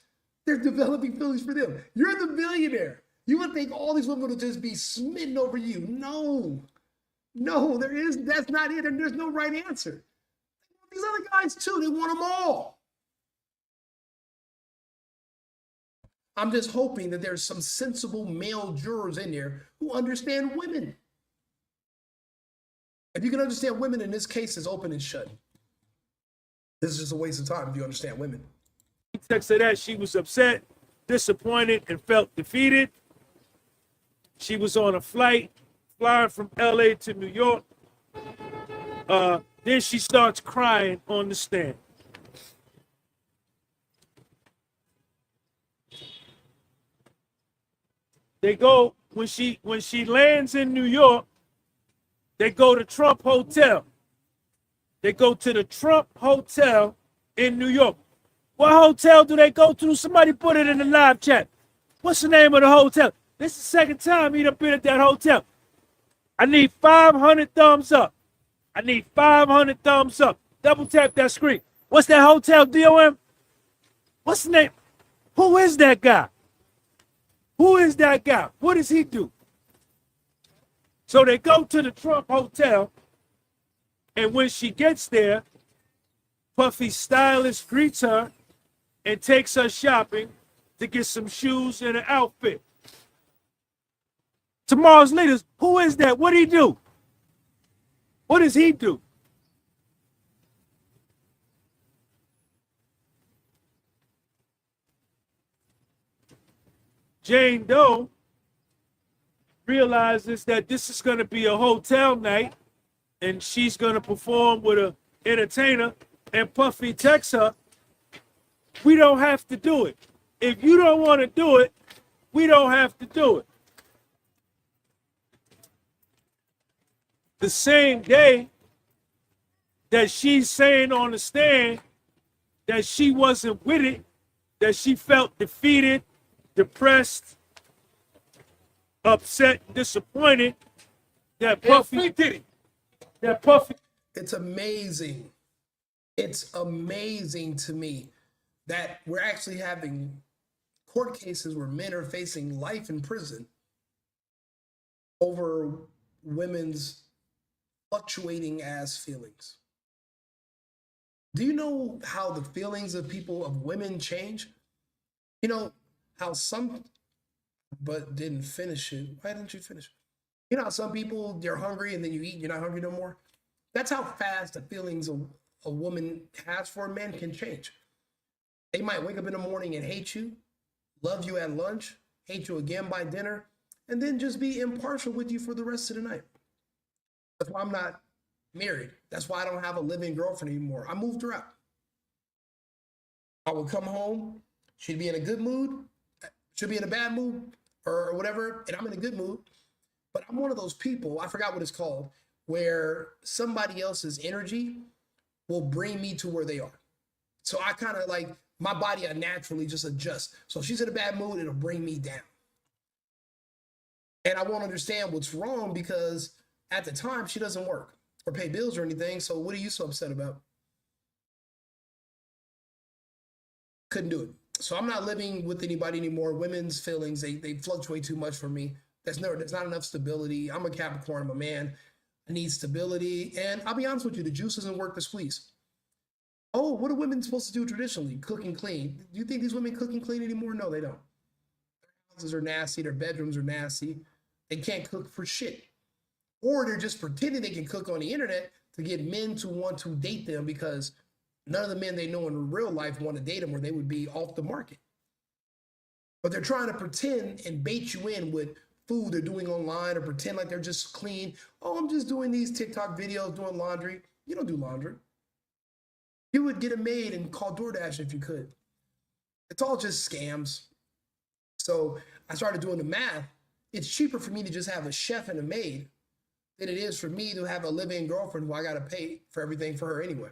They're developing feelings for them. You're the billionaire. You would think all these women would just be smitten over you. No, that's not it. And there's no right answer. These other guys too, they want them all. I'm just hoping that there's some sensible male jurors in there who understand women. If you can understand women in this case, it's open and shut. This is just a waste of time if you understand women. He texted that she was upset, disappointed, and felt defeated. She was on a flight flying from LA to New York. Then she starts crying on the stand. They go, when she lands in New York, they go to Trump Hotel. They go to the Trump Hotel in New York. What hotel do they go to? Somebody put it in the live chat. What's the name of the hotel? This is the second time he'd have been at that hotel. I need 500 thumbs up. I need 500 thumbs up. Double tap that screen. What's that hotel, DOM? What's the name? Who is that guy? Who is that guy? What does he do? So they go to the Trump Hotel, and when she gets there, Puffy's stylist greets her and takes her shopping to get some shoes and an outfit. Tomorrow's leaders, who is that? What did he do? What does he do? Jane Doe realizes that this is going to be a hotel night and she's going to perform with an entertainer, and Puffy texts her, we don't have to do it. If you don't want to do it, we don't have to do it. The same day that she's saying on the stand that she wasn't with it, that she felt defeated, depressed, upset, disappointed, that Puffy did it. That Puffy. It's amazing. It's amazing to me that we're actually having court cases where men are facing life in prison over women's fluctuating ass feelings. Do you know how the feelings of women change? You know, how some, but didn't finish it. Why didn't you finish it? You know how some people, they're hungry and then you eat, you're not hungry no more? That's how fast the feelings a woman has for a man can change. They might wake up in the morning and hate you, love you at lunch, hate you again by dinner, and then just be impartial with you for the rest of the night. That's why I'm not married. That's why I don't have a living girlfriend anymore. I moved her out. I would come home, she'd be in a good mood, she'd be in a bad mood, or whatever, and I'm in a good mood. But I'm one of those people, I forgot what it's called, where somebody else's energy will bring me to where they are. So I kind of like, my body, I naturally just adjust. So if she's in a bad mood, it'll bring me down. And I won't understand what's wrong because at the time she doesn't work or pay bills or anything. So what are you so upset about? Couldn't do it. So I'm not living with anybody anymore. Women's feelings, they fluctuate too much for me. There's not enough stability. I'm a Capricorn, I'm a man. I need stability. And I'll be honest with you, the juice doesn't work the squeeze. Oh, what are women supposed to do traditionally? Cook and clean. Do you think these women cook and clean anymore? No, they don't. Their houses are nasty. Their bedrooms are nasty. They can't cook for shit. Or they're just pretending they can cook on the internet to get men to want to date them because none of the men they know in real life want to date them or they would be off the market. But they're trying to pretend and bait you in with food they're doing online or pretend like they're just clean. Oh, I'm just doing these TikTok videos, doing laundry. You don't do laundry. You would get a maid and call DoorDash if you could. It's all just scams. So I started doing the math. It's cheaper for me to just have a chef and a maid than it is for me to have a live-in girlfriend who I got to pay for everything for her anyway.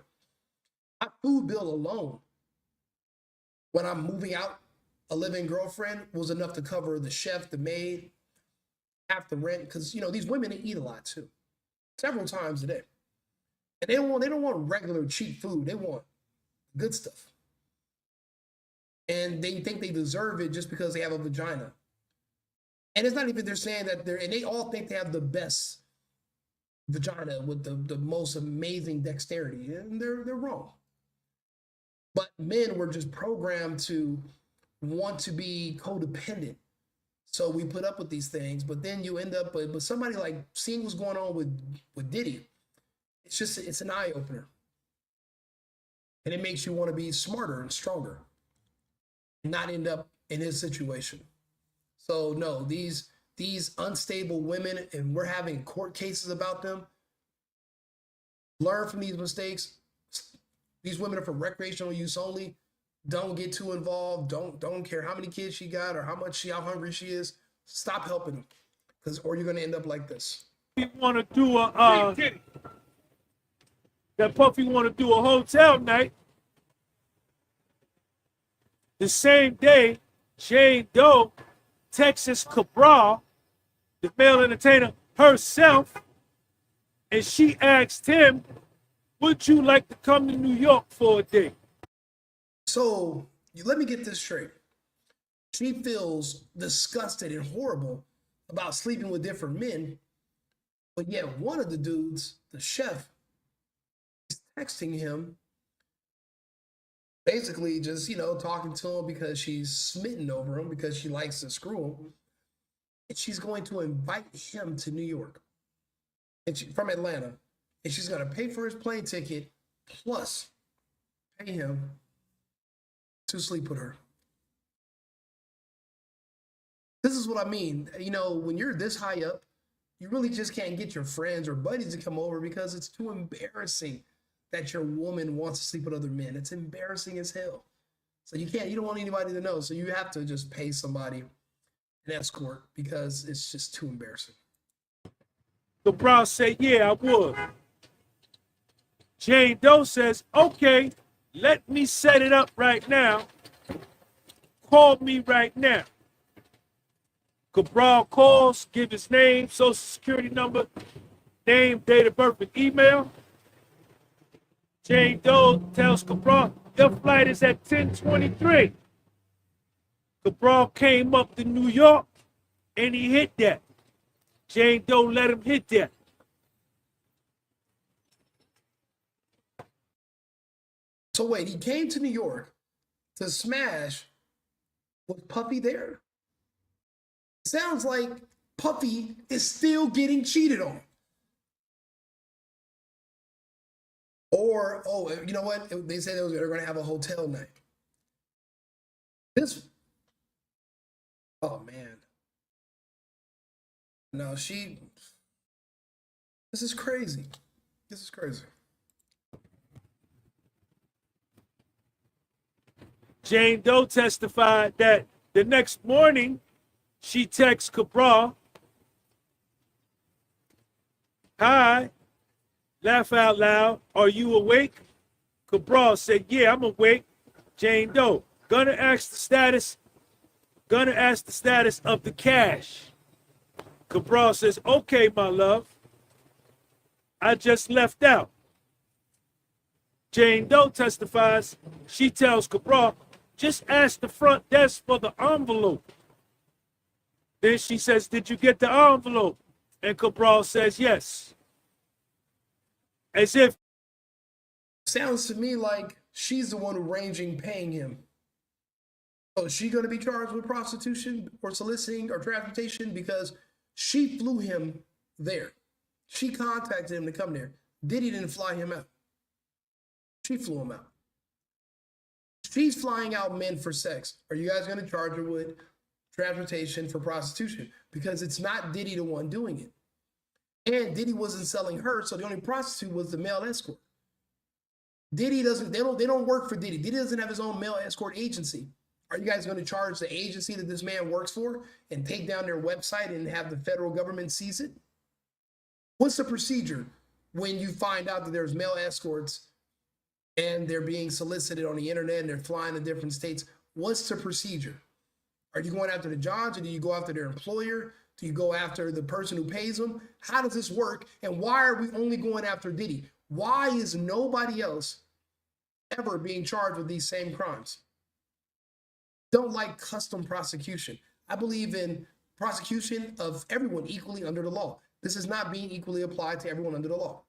My food bill alone, when I'm moving out, a live-in girlfriend was enough to cover the chef, the maid, half the rent. Because, you know, these women, they eat a lot too, several times a day. And they don't want regular cheap food. They want good stuff. And they think they deserve it just because they have a vagina. And it's not even they're saying that and they all think they have the best vagina with the most amazing dexterity. And they're wrong. But men were just programmed to want to be codependent. So we put up with these things, but then you end up with somebody like seeing what's going on with Diddy. It's an eye opener. And it makes you want to be smarter and stronger and not end up in his situation. So no, these unstable women, and we're having court cases about them. Learn from these mistakes. These women are for recreational use only. Don't get too involved. Don't care how many kids she got or how hungry she is. Stop helping them, or you're gonna end up like this. We want to do that Puffy want to do a hotel night. The same day, Jane Doe texts Cabral, the male entertainer, herself, and she asked him, would you like to come to New York for a day? So let me get this straight. She feels disgusted and horrible about sleeping with different men, but yet one of the dudes, the chef, is texting him, basically just, talking to him because she's smitten over him, because she likes to screw him. And she's going to invite him to New York from Atlanta. And she's going to pay for his plane ticket plus pay him to sleep with her. This is what I mean. When you're this high up, you really just can't get your friends or buddies to come over because it's too embarrassing that your woman wants to sleep with other men. It's embarrassing as hell. So you don't want anybody to know. So you have to just pay somebody an escort because it's just too embarrassing. The Brown said, yeah, I would. Jane Doe says, okay, let me set it up right now. Call me right now. Cabral calls, give his name, social security number, name, date of birth, and email. Jane Doe tells Cabral, your flight is at 10:23. Cabral came up to New York and he hit that. Jane Doe let him hit that. So wait, he came to New York to smash Was Puffy there? Sounds like Puffy is still getting cheated on. Or, oh, you know what? They said they were going to have a hotel night. This, oh man. No, this is crazy. This is crazy. Jane Doe testified that the next morning she texts Cabral, "Hi, laugh out loud, are you awake?" Cabral said, "Yeah, I'm awake." Jane Doe, gonna ask the status of the cash. Cabral says, "Okay, my love, I just left out." Jane Doe testifies, she tells Cabral, "Just ask the front desk for the envelope." Then she says, "Did you get the envelope?" And Cabral says, "Yes." As if. Sounds to me like she's the one arranging paying him. So is she going to be charged with prostitution or soliciting or transportation because she flew him there? She contacted him to come there. Diddy didn't fly him out. She flew him out. She's flying out men for sex. Are you guys going to charge her with transportation for prostitution? Because it's not Diddy the one doing it. And Diddy wasn't selling her, so the only prostitute was the male escort. Diddy doesn't, they don't work for Diddy. Diddy doesn't have his own male escort agency. Are you guys going to charge the agency that this man works for and take down their website and have the federal government seize it? What's the procedure when you find out that there's male escorts and they're being solicited on the internet and they're flying to different states? What's the procedure? Are you going after the judge, or do you go after their employer? Do you go after the person who pays them? How does this work? And why are we only going after Diddy? Why is nobody else ever being charged with these same crimes? Don't like custom prosecution. I believe in prosecution of everyone equally under the law. This is not being equally applied to everyone under the law.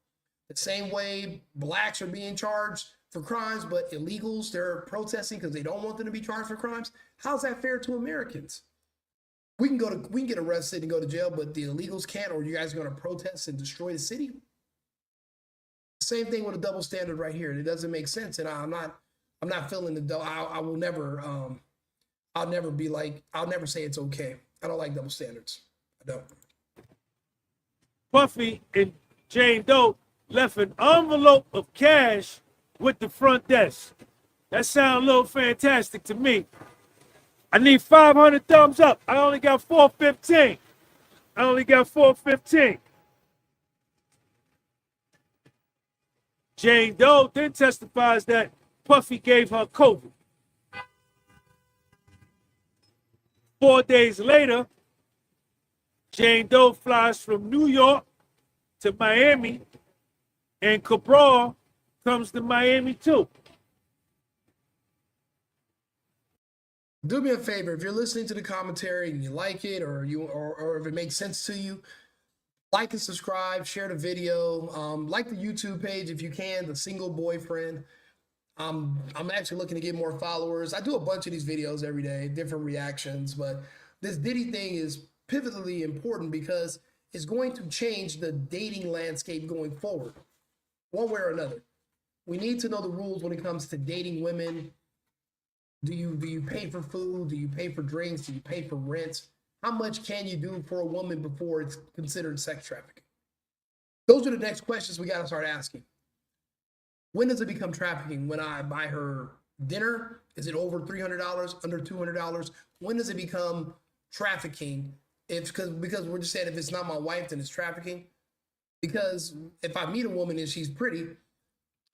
The same way blacks are being charged for crimes, but illegals, they're protesting because they don't want them to be charged for crimes. How's that fair to Americans? We can get arrested and go to jail, but the illegals can't, or you guys are going to protest and destroy the city? Same thing with a double standard right here. It doesn't make sense. And I'm not feeling the, I'll never be like, I'll never say it's okay. I don't like double standards. I don't. Puffy and Jane Doe left an envelope of cash with the front desk. That sounds a little fantastic to me. I need 500 thumbs up. I only got 415. Jane Doe then testifies that Puffy gave her COVID. 4 days later, Jane Doe flies from New York to Miami, and Cabral comes to Miami too. Do me a favor, if you're listening to the commentary and you like it, or if it makes sense to you, like and subscribe, share the video, like the YouTube page if you can, The Single Boyfriend. I'm actually looking to get more followers. I do a bunch of these videos every day, different reactions, but this Diddy thing is pivotally important because it's going to change the dating landscape going forward, one way or another. We need to know the rules when it comes to dating women. Do you pay for food? Do you pay for drinks? Do you pay for rent? How much can you do for a woman before it's considered sex trafficking? Those are the next questions we got to start asking. When does it become trafficking? When I buy her dinner? Is it over $300, under $200? When does it become trafficking? Because we're just saying if it's not my wife, then it's trafficking. Because if I meet a woman and she's pretty,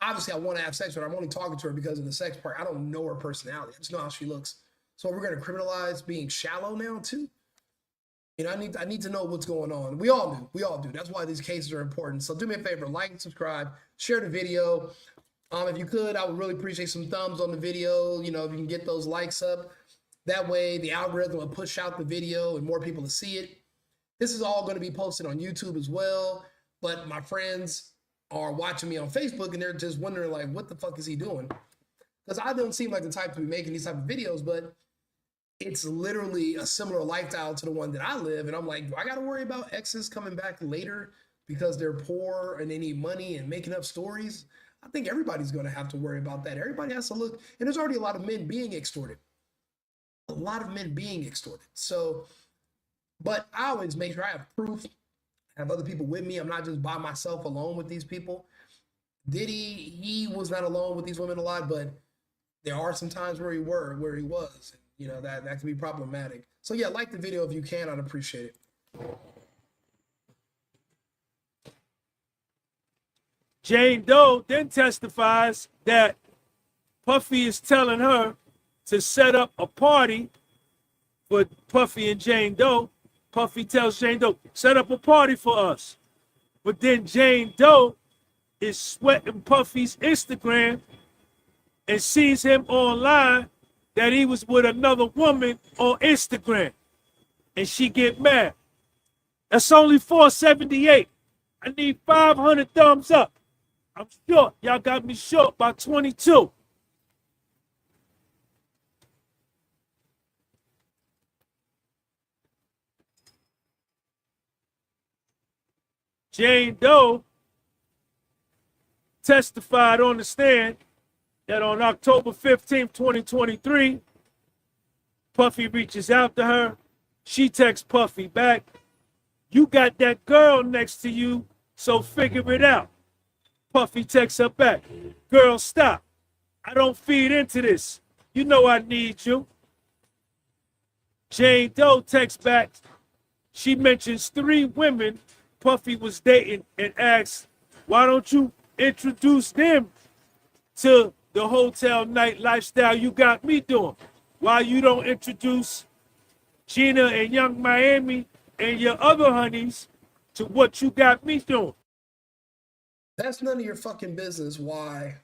obviously I want to have sex with her. I'm only talking to her because of the sex part. I don't know her personality. I just know how she looks. So we're going to criminalize being shallow now too? You know, I need to know what's going on. We all do. That's why these cases are important. So do me a favor, like and subscribe, share the video. If you could, I would really appreciate some thumbs on the video. You know, if you can get those likes up, that way the algorithm will push out the video and more people to see it. This is all going to be posted on YouTube as well. But my friends are watching me on Facebook and they're just wondering like, what the fuck is he doing? Because I don't seem like the type to be making these type of videos, but it's literally a similar lifestyle to the one that I live. And I'm like, do I got to worry about exes coming back later because they're poor and they need money and making up stories? I think everybody's going to have to worry about that. Everybody has to look. And there's already a lot of men being extorted. A lot of men being extorted. So, but I always make sure I have proof, have other people with me. I'm not just by myself alone with these people. Diddy, he was not alone with these women a lot, but there are some times where he was. You know, that can be problematic. So yeah, like the video if you can, I'd appreciate it. Jane Doe then testifies that Puffy is telling her to set up a party for Puffy and Jane Doe. Puffy tells Jane Doe, set up a party for us. But then Jane Doe is sweating Puffy's Instagram and sees him online that he was with another woman on Instagram. And she get mad. That's only 478. I need 500 thumbs up. I'm short. Y'all got me short by 22. Jane Doe testified on the stand that on October 15th, 2023, Puffy reaches out to her. She texts Puffy back, you got that girl next to you, so figure it out. Puffy texts her back, girl, stop. I don't feed into this. You know I need you. Jane Doe texts back. She mentions 3 women Puffy was dating and asks, why don't you introduce them to the hotel night lifestyle you got me doing? Why you don't introduce Gina and Young Miami and your other honeys to what you got me doing? That's none of your fucking business why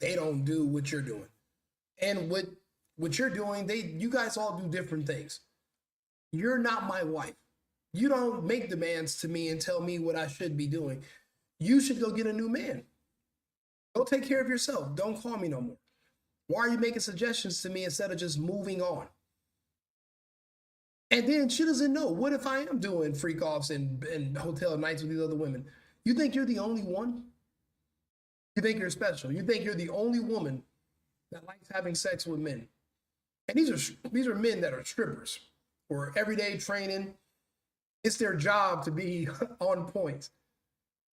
they don't do what you're doing. And what you're doing, you guys all do different things. You're not my wife. You don't make demands to me and tell me what I should be doing. You should go get a new man. Go take care of yourself. Don't call me no more. Why are you making suggestions to me instead of just moving on? And then she doesn't know. What if I am doing freak offs and hotel nights with these other women? You think you're the only one? You think you're special? You think you're the only woman that likes having sex with men? And these are men that are strippers or everyday training. It's their job to be on point.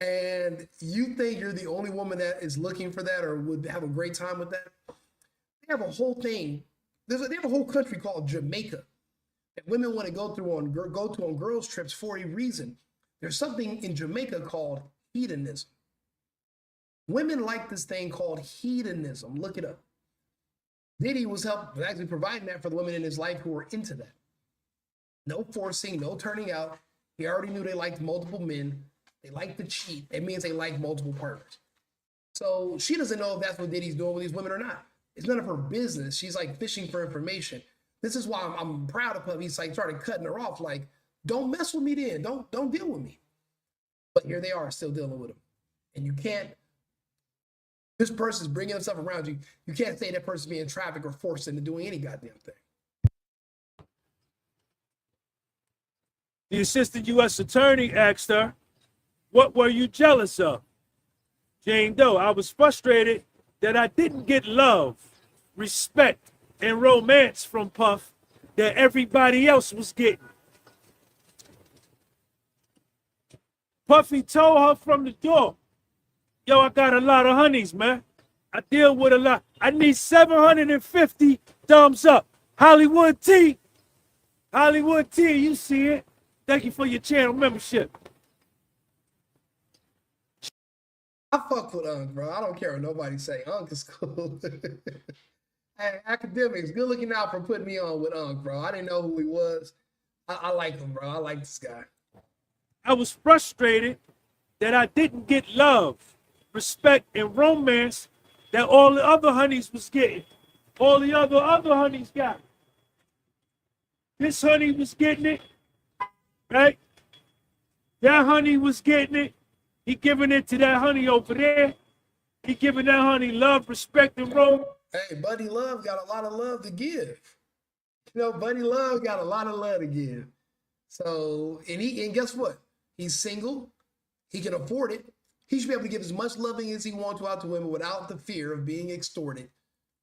And you think you're the only woman that is looking for that or would have a great time with that? They have a whole thing. They have a whole country called Jamaica that women want to go to on girls trips for a reason. There's something in Jamaica called hedonism. Women like this thing called hedonism. Look it up. Diddy was actually providing that for the women in his life who were into that. No forcing, no turning out. He already knew they liked multiple men. They like to cheat. It means they like multiple partners. So she doesn't know if that's what Diddy's doing with these women or not. It's none of her business. She's like fishing for information. This is why I'm proud of Puffy. He's like started cutting her off. Like, don't mess with me then. Don't deal with me. But here they are still dealing with him. And you can't, this person's bringing himself around you. You can't say that person's being trafficked or forced into doing any goddamn thing. The assistant U.S. attorney asked her, what were you jealous of? Jane Doe, I was frustrated that I didn't get love, respect, and romance from Puff that everybody else was getting. Puffy told her from the door, yo, I got a lot of honeys, man. I deal with a lot. I need 750 thumbs up. Hollywood T, you see it. Thank you for your channel membership. I fuck with Unc, bro. I don't care what nobody say. Unc is cool. Hey, academics, good looking out for putting me on with Unc, bro. I didn't know who he was. I like him, bro. I like this guy. I was frustrated that I didn't get love, respect, and romance that all the other honeys was getting. All the other honeys got it. This honey was getting it, right? That honey was getting it. He giving it to that honey over there. He giving that honey love, respect, and romance. Hey, Buddy Love got a lot of love to give. Buddy Love got a lot of love to give. So, and guess what? He's single. He can afford it. He should be able to give as much loving as he wants to out to women without the fear of being extorted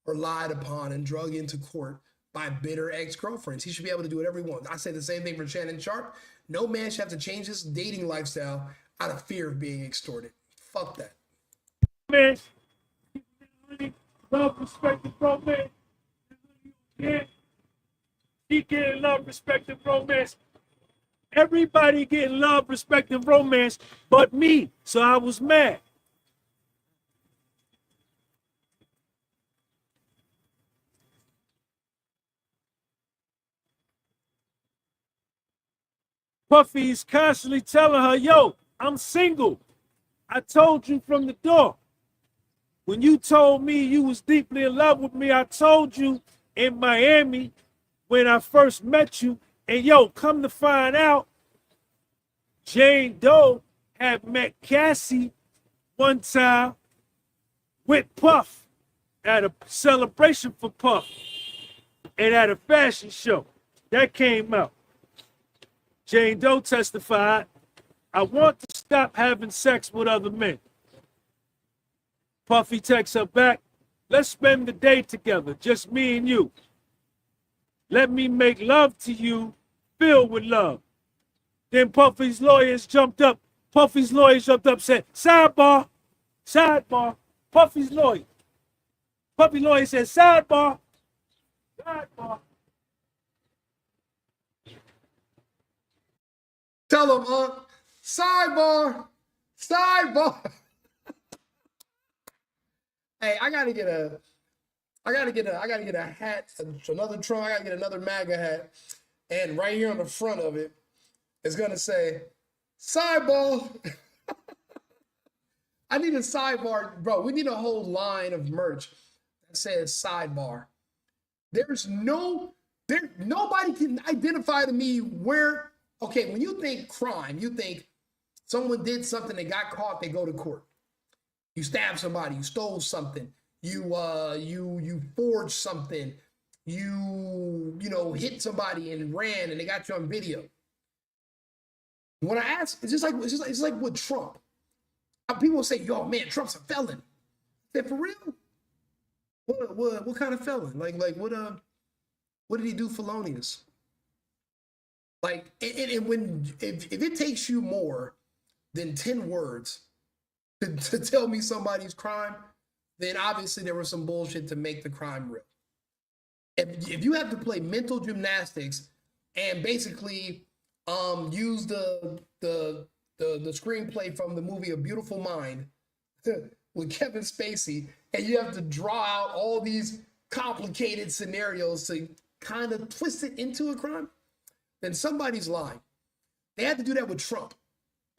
or lied upon and drug into court by bitter ex-girlfriends. He should be able to do whatever he wants. I say the same thing for Shannon Sharp. No man should have to change his dating lifestyle out of fear of being extorted. Fuck that. Man, love, respect, and romance. Yeah. He getting love, respect, and romance. Everybody getting love, respect, and romance but me. So I was mad. Puffy's constantly telling her, yo, I'm single. I told you from the door. When you told me you was deeply in love with me, I told you in Miami when I first met you. And yo, come to find out, Jane Doe had met Cassie one time with Puff at a celebration for Puff and at a fashion show. That came out. Jane Doe testified, I want to stop having sex with other men. Puffy texts her back, let's spend the day together, just me and you. Let me make love to you, filled with love. Then Puffy's lawyers jumped up, said, sidebar, sidebar, Puffy's lawyer. Puffy's lawyer said, sidebar, sidebar. Tell him, sidebar, sidebar. Hey, I gotta get a hat, another trunk. I gotta get another MAGA hat, and right here on the front of it, it's gonna say, sidebar. I need a sidebar, bro. We need a whole line of merch that says sidebar. Nobody can identify to me where. Okay, when you think crime, you think someone did something, they got caught, they go to court. You stabbed somebody, you stole something, you forged something, you hit somebody and ran and they got you on video. When I ask, it's just like with Trump. People say, yo, man, Trump's a felon. I said, for real? What kind of felon? Like what did he do felonious? Like, if it takes you more than 10 words to tell me somebody's crime, then obviously there was some bullshit to make the crime real. If you have to play mental gymnastics and basically use the screenplay from the movie A Beautiful Mind with Kevin Spacey, and you have to draw out all these complicated scenarios to kind of twist it into a crime, then somebody's lying. They had to do that with Trump.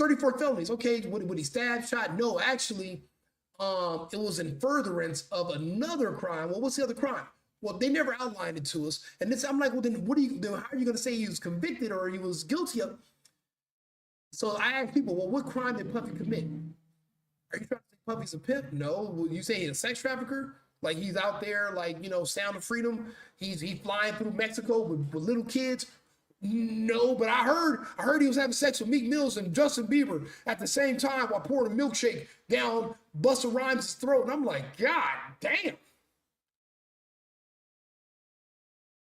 34 felonies. Okay, would he stab, shot? No, actually, it was in furtherance of another crime. Well, what's the other crime? Well, they never outlined it to us. And this, I'm like, well, then how are you going to say he was convicted or he was guilty of? So I asked people, well, what crime did Puffy commit? Are you trying to say Puffy's a pimp? No. Will you say he's a sex trafficker? Like he's out there, like, Sound of Freedom. He's flying through Mexico with little kids. No, but I heard he was having sex with Meek Mills and Justin Bieber at the same time while pouring a milkshake down Busta Rhymes' throat. And I'm like, God damn.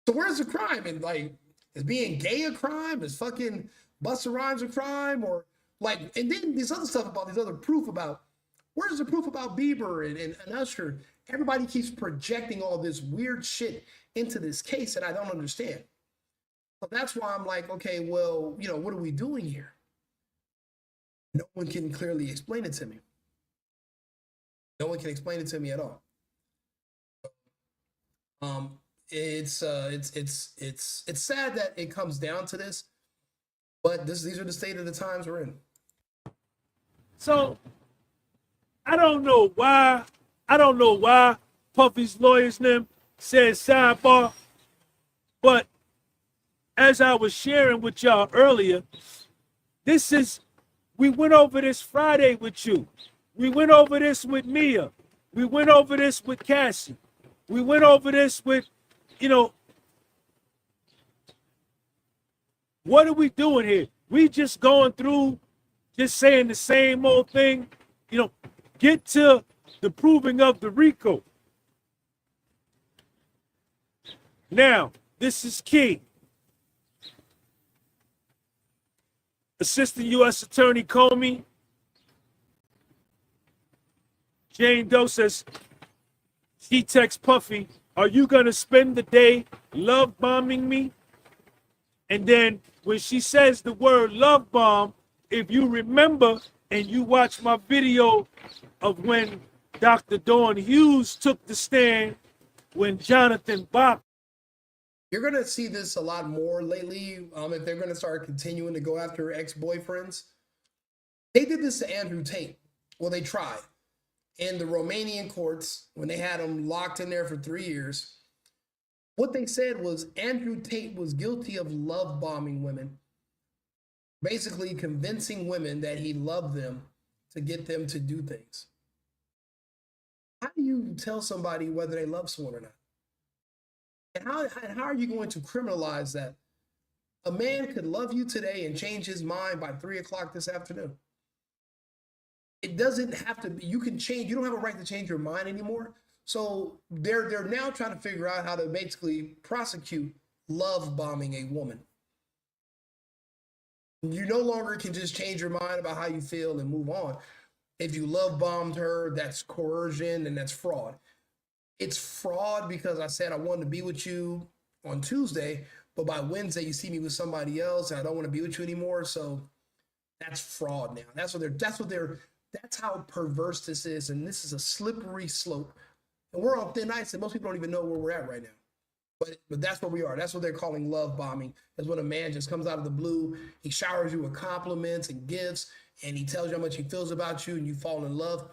So where's the crime? And like, is being gay a crime? Is fucking Busta Rhymes a crime? Or like, and then this other stuff about this other proof about, where's the proof about Bieber and Usher? Everybody keeps projecting all this weird shit into this case that I don't understand. So that's why I'm like, okay, well, what are we doing here? No one can clearly explain it to me. No one can explain it to me at all. It's sad that it comes down to this, but these are the state of the times we're in. So I don't know why Puffy's lawyers them said sidebar, but as I was sharing with y'all earlier, we went over this Friday with you. We went over this with Mia. We went over this with Cassie. We went over this with, What are we doing here? We just going through, just saying the same old thing. You know, get to the proving of the Rico. Now, this is key. Assistant U.S. Attorney Comey, Jane Doe says, she texts Puffy, are you going to spend the day love bombing me? And then when she says the word love bomb, if you remember and you watch my video of when Dr. Dawn Hughes took the stand, when Jonathan Bach. You're going to see this a lot more lately if they're going to start continuing to go after ex-boyfriends. They did this to Andrew Tate. Well, they tried. In the Romanian courts, when they had him locked in there for 3 years, what they said was Andrew Tate was guilty of love bombing women, basically convincing women that he loved them to get them to do things. How do you tell somebody whether they love someone or not? And how are you going to criminalize that? A man could love you today and change his mind by 3 o'clock this afternoon. It doesn't have to be, you can change, you don't have a right to change your mind anymore. So they're now trying to figure out how to basically prosecute love bombing a woman. You no longer can just change your mind about how you feel and move on. If you love bombed her, that's coercion and that's fraud. It's fraud because I said I wanted to be with you on Tuesday, but by Wednesday you see me with somebody else and I don't want to be with you anymore. So that's fraud now. That's how perverse this is. And this is a slippery slope. And we're on thin ice and most people don't even know where we're at right now. But that's where we are. That's what they're calling love bombing. That's when a man just comes out of the blue. He showers you with compliments and gifts and he tells you how much he feels about you and you fall in love.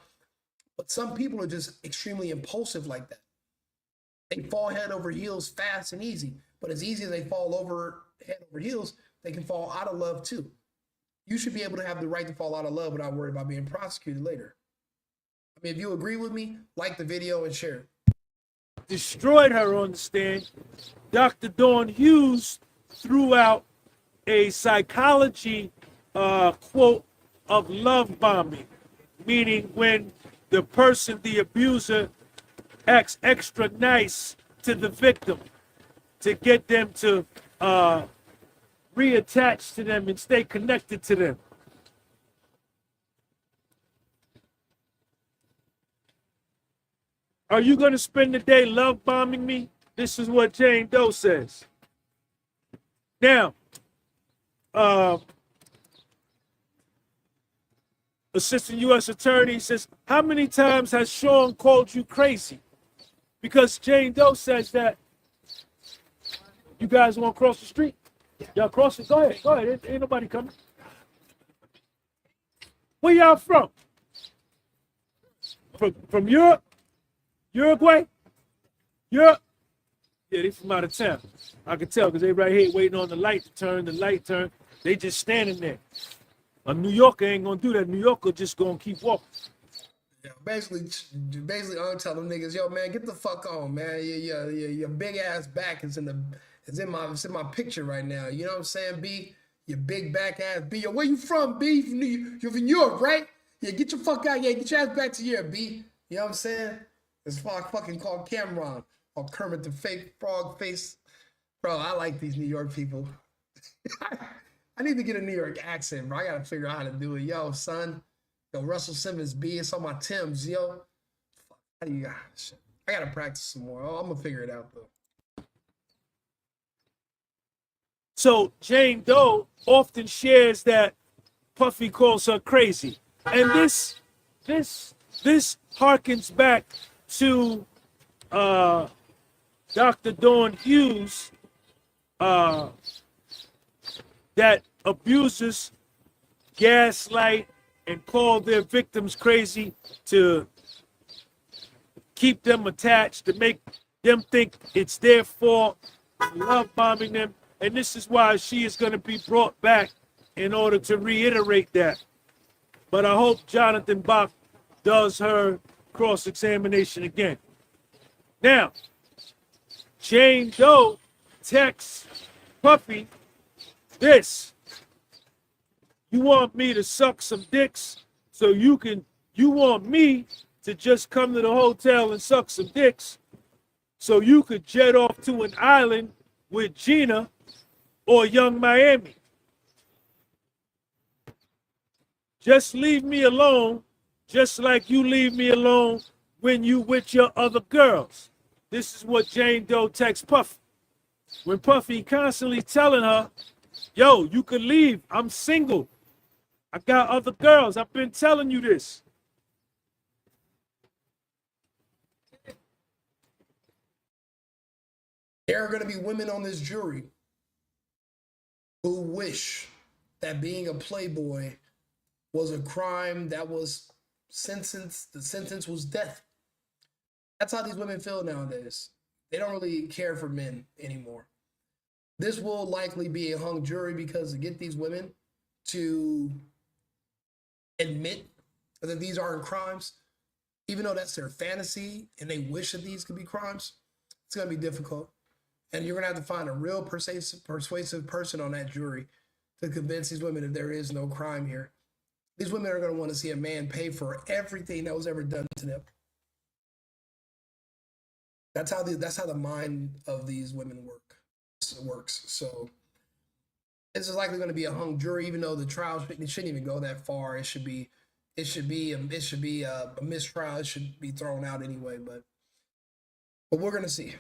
But some people are just extremely impulsive like that. They fall head over heels fast and easy. But as easy as they fall over head over heels, they can fall out of love too. You should be able to have the right to fall out of love without worrying about being prosecuted later. I mean, if you agree with me, like the video and share it. Destroyed her on the stand. Dr. Dawn Hughes threw out a psychology quote of love bombing, meaning when the person, the abuser, acts extra nice to the victim to get them to reattach to them and stay connected to them. Are you going to spend the day love bombing me? This is what Jane Doe says. Now, Assistant U.S. Attorney says, how many times has Sean called you crazy? Because Jane Doe says that you guys want to cross the street. Y'all cross it? Go ahead. Ain't nobody coming. Where y'all from? From Europe? Uruguay? Europe? Yeah, they from out of town. I can tell because they right here waiting on the light to turn. The light turn. They just standing there. A New Yorker ain't gonna do that. New Yorker just gonna keep walking. Yeah, basically, I'm telling them niggas, yo, man, get the fuck on, man. Your big ass back is in my picture right now. You know what I'm saying, B? Your big back ass, B. Yo, where you from, B? You're from Europe, right? Yeah, get your fuck out. Yeah, get your ass back to Europe, B. You know what I'm saying? It's fucking called Cameron or Kermit the fake frog face. Bro, I like these New York people. I need to get a New York accent, bro. I gotta figure out how to do it. Yo, son. Yo, Russell Simmons, B. It's on my Timbs, yo. How do you guys? I gotta practice some more. Oh, I'm gonna figure it out, though. So Jane Doe often shares that Puffy calls her crazy. And this harkens back to Dr. Dawn Hughes, that abusers gaslight and call their victims crazy to keep them attached, to make them think it's their fault, love bombing them. And this is why she is going to be brought back in order to reiterate that. But I hope Jonathan Bach does her cross-examination again. Now, Jane Doe texts Puffy this. You want me to suck some dicks so you want me to just come to the hotel and suck some dicks so you could jet off to an island with Gina or Young Miami. Just leave me alone, just like you leave me alone when you with your other girls. This is what Jane Doe texts Puffy. When Puffy constantly telling her, yo, you can leave, I'm single. I got other girls, I've been telling you this. There are going to be women on this jury who wish that being a playboy was a crime that was sentenced, the sentence was death. That's how these women feel nowadays. They don't really care for men anymore. This will likely be a hung jury because to get these women to admit that these aren't crimes, even though that's their fantasy and they wish that these could be crimes, it's going to be difficult. And you're going to have to find a real persuasive person on that jury to convince these women that there is no crime here. These women are going to want to see a man pay for everything that was ever done to them. That's how the mind of these women works. So this is likely going to be a hung jury, even though the trial shouldn't even go that far. It should be a mistrial. It should be thrown out anyway. But we're going to see.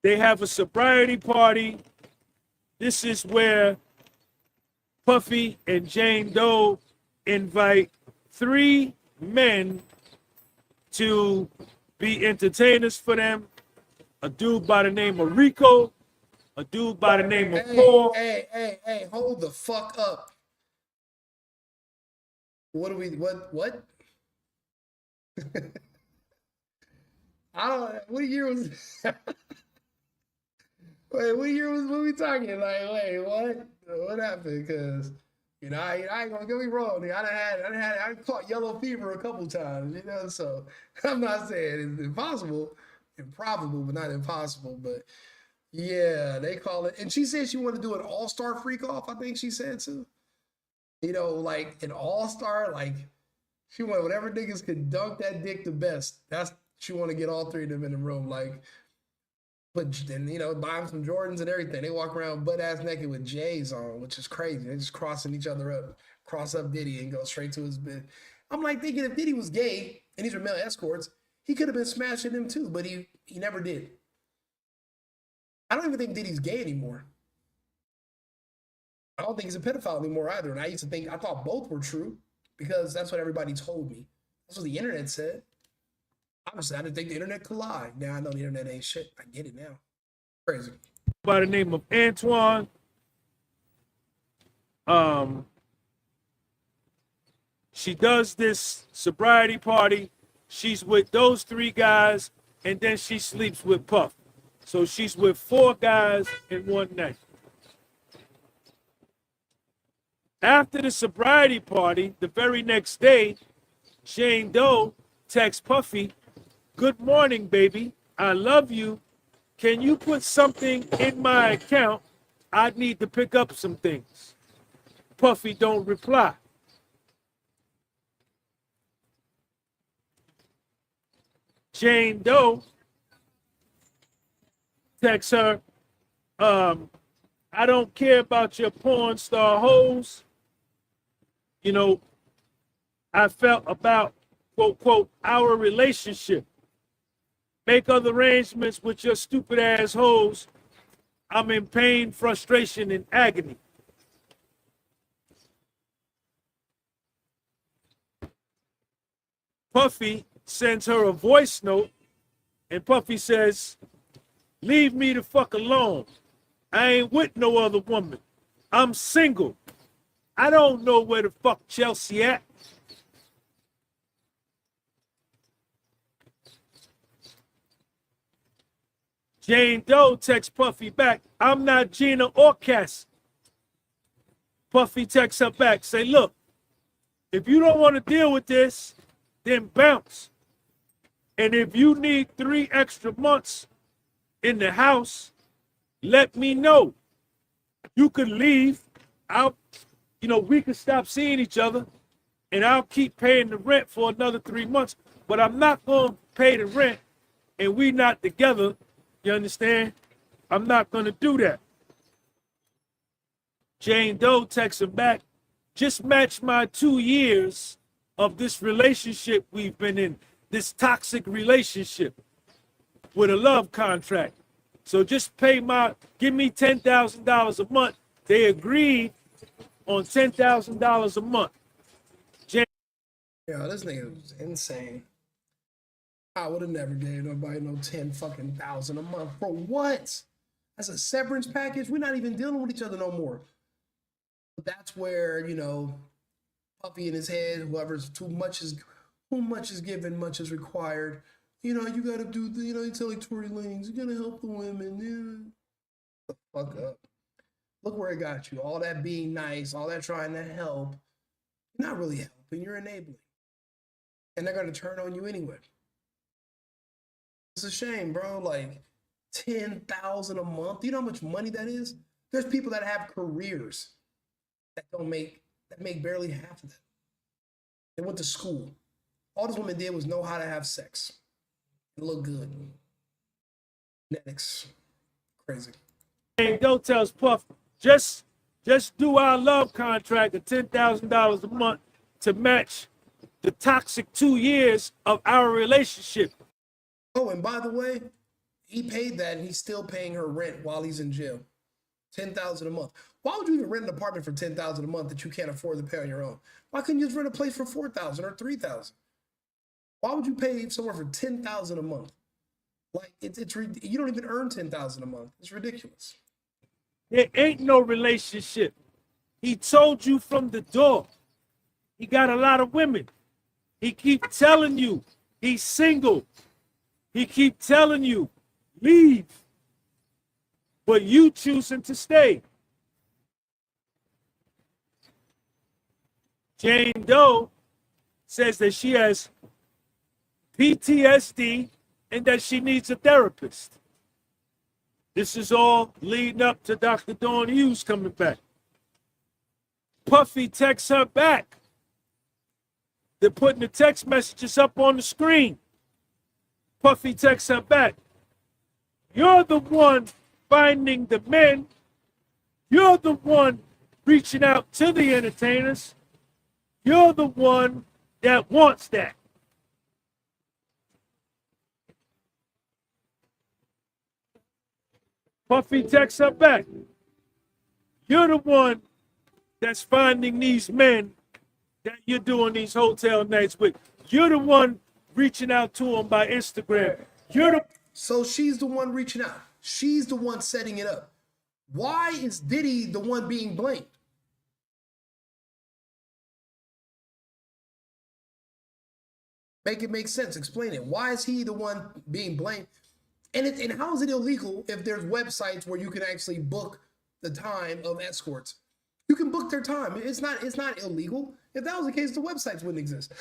They have a sobriety party. This is where Puffy and Jane Doe invite 3 men to be entertainers for them. A dude by the name of Rico, a dude by the name of Paul. Hey, hold the fuck up. What? I don't, what year was Wait, what year was we talking? Like, wait, what? What happened? Because I ain't gonna get me wrong. I caught yellow fever a couple times, So I'm not saying it's impossible, improbable, but not impossible. But yeah, they call it. And she said she wanted to do an all-star freak off. I think she said too. Like an all-star, like she wanted whatever niggas could dunk that dick the best. She want to get all 3 of them in the room, like. But then, buy them some Jordans and everything. They walk around butt ass naked with J's on, which is crazy. They're just crossing each other up, cross up Diddy and go straight to his bed. I'm like thinking if Diddy was gay and these were male escorts, he could have been smashing them too, but he never did. I don't even think Diddy's gay anymore. I don't think he's a pedophile anymore either. And I thought both were true because that's what everybody told me. That's what the internet said. Honestly, I didn't think the internet could lie. Now I know the internet ain't shit. I get it now. Crazy. By the name of Antoine. She does this sobriety party. She's with those 3 guys, and then she sleeps with Puff. So she's with 4 guys in one night. After the sobriety party, the very next day, Jane Doe texts Puffy, "Good morning, baby. I love you. Can you put something in my account? I need to pick up some things." Puffy don't reply. Jane Doe texts her, "I don't care about your porn star hoes. I felt about, quote, quote, our relationship. Make other arrangements with your stupid ass hoes. I'm in pain, frustration, and agony." Puffy sends her a voice note, and Puffy says, "Leave me the fuck alone. I ain't with no other woman. I'm single. I don't know where the fuck Chelsea at." Jane Doe texts Puffy back, "I'm not Gina or Cassie." Puffy texts her back, say, "Look, if you don't want to deal with this, then bounce. And if you need 3 extra months in the house, let me know. You could leave. We could stop seeing each other, and I'll keep paying the rent for another 3 months. But I'm not going to pay the rent, and we not together. You understand? I'm not going to do that. Jane Doe texts him back, just match my 2 years of this relationship we've been in, this toxic relationship with a love contract. So just give me $10,000 a month. They agreed on $10,000 a month. Yo, this nigga was insane. I would have never gave nobody no 10 fucking thousand a month. For what? That's a severance package. We're not even dealing with each other no more. But that's where, Puffy in his head, who much is given, much is required. You gotta do the, you tell like Tory Lanez, you gotta help the women. The fuck up. Look where it got you. All that being nice, all that trying to help. You're not really helping, you're enabling. And they're gonna turn on you anyway. It's a shame, bro. Like 10,000 a month. Do you know how much money that is? There's people that have careers that make barely half of that. They went to school. All this woman did was know how to have sex and look good. Next. Crazy. And don't tell us, Puff, just do our love contract at $10,000 a month to match the toxic 2 years of our relationship. Oh, and by the way, he paid that and he's still paying her rent while he's in jail. $10,000 a month. Why would you even rent an apartment for $10,000 a month that you can't afford to pay on your own? Why couldn't you just rent a place for $4,000 or $3,000? Why would you pay somewhere for $10,000 a month? Like you don't even earn $10,000 a month. It's ridiculous. There ain't no relationship. He told you from the door. He got a lot of women. He keep telling you he's single. He keep telling you leave, but you choosing to stay. Jane Doe says that she has PTSD and that she needs a therapist. This is all leading up to Dr. Dawn Hughes coming back. Puffy texts her back. They're putting the text messages up on the screen. Puffy texts her back. You're the one finding the men. You're the one reaching out to the entertainers. You're the one that wants that. Puffy texts her back. You're the one that's finding these men that you're doing these hotel nights with. You're the one reaching out to them by Instagram. So she's the one reaching out. She's the one setting it up. Why is Diddy the one being blamed? Make it make sense. Explain it. Why is he the one being blamed? And how is it illegal if there's websites where you can actually book the time of escorts? You can book their time. It's not illegal. If that was the case, the websites wouldn't exist.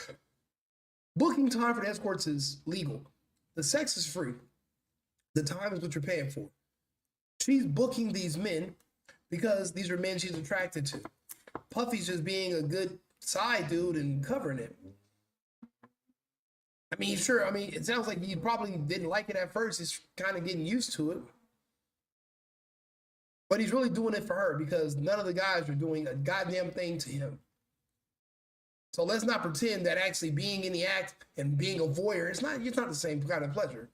Booking time for the escorts is legal. The sex is free. The time is what you're paying for. She's booking these men because these are men she's attracted to. Puffy's just being a good side dude and covering it. I mean, sure. I mean, it sounds like he probably didn't like it at first. He's kind of getting used to it. But he's really doing it for her because none of the guys are doing a goddamn thing to him. So let's not pretend that actually being in the act and being a voyeur, it's not the same kind of pleasure.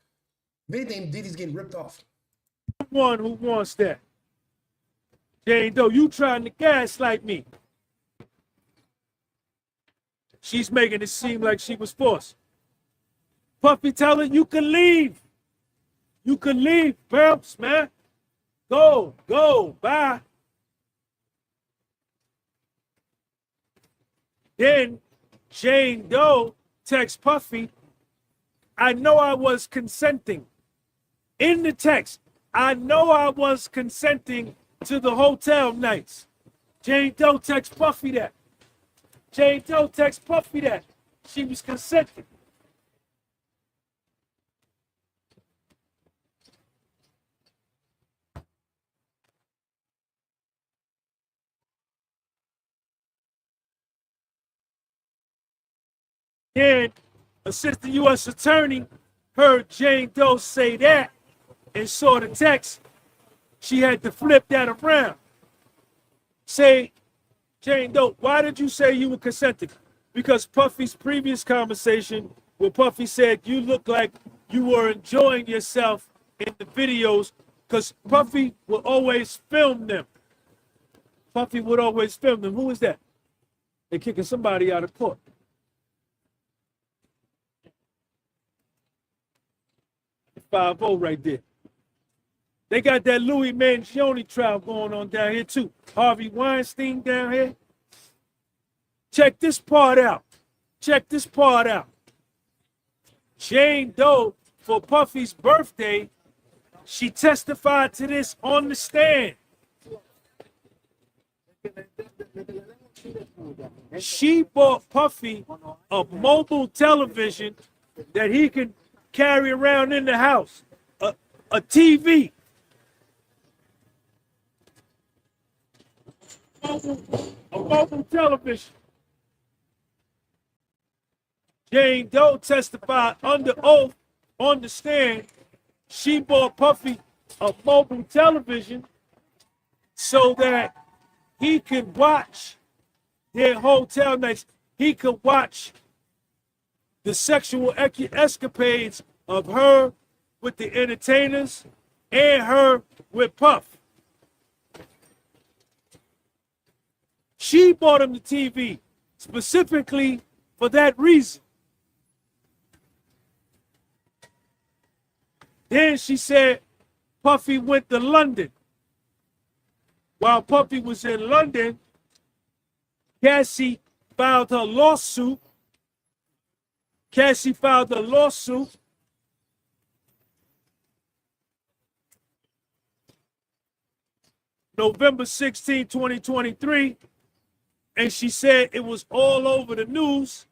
If anything, Diddy's getting ripped off. One who wants that. Jane Doe, you trying to gaslight me. She's making it seem like she was forced. Puffy tell her you can leave. You can leave, bounce, man. Go, bye. Then Jane Doe texts Puffy, I know I was consenting. In the text, I know I was consenting to the hotel nights. Jane Doe texts Puffy that. Jane Doe texts Puffy that. She was consenting. Then Assistant U.S. Attorney heard Jane Doe say that and saw the text. She had to flip that around. Say, Jane Doe, why did you say you were consenting? Because Puffy's previous conversation where Puffy said you look like you were enjoying yourself in the videos, because Puffy would always film them. Puffy would always film them. Who is that? They're kicking somebody out of court. 5-0 right there. They got that Louis Mangione trial going on down here too. Harvey Weinstein down here. Check this part out. Check this part out. Jane Doe, for Puffy's birthday, she testified to this on the stand. She bought Puffy a mobile television that he could carry around in the house, a TV. A mobile television. Jane Doe testified under oath on the stand. She bought Puffy a mobile television so that he could watch their hotel nights. He could watch the sexual escapades of her with the entertainers and her with Puff. She bought him the TV specifically for that reason. Then she said Puffy went to London. While Puffy was in London, Cassie filed her lawsuit. Cassie filed a lawsuit November 16, 2023, and she said it was all over the news.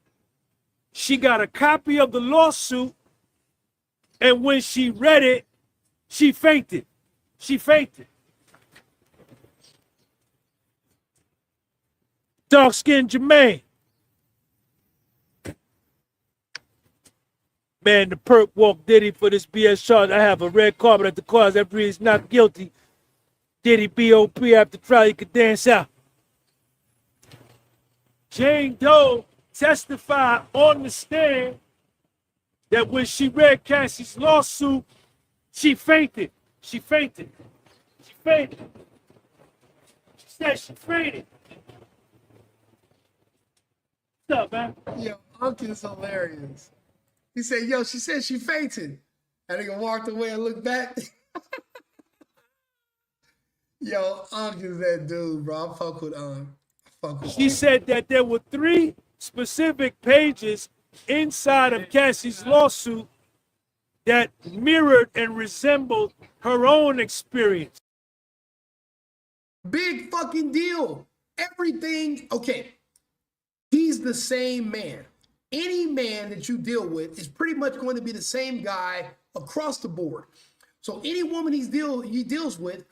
She got a copy of the lawsuit, and when she read it, she fainted. She fainted. Dark-skinned Jermaine. Man, the perp walked Diddy for this BS charge. I have a red carpet at the cars. That reads not guilty. Diddy BOP after trial, you could dance out. Jane Doe testified on the stand that when she read Cassie's lawsuit, she fainted. She fainted. She fainted. She said she fainted. What's up, man? Yo, Unc is hilarious. He said, yo, she said she fainted. And nigga walked away and looked back. Yo, Unc is that dude, bro. I fuck with She said that there were 3 specific pages inside of Cassie's lawsuit that mirrored and resembled her own experience. Big fucking deal. Everything, okay. He's the same man. Any man that you deal with is pretty much going to be the same guy across the board. So any woman he deals with,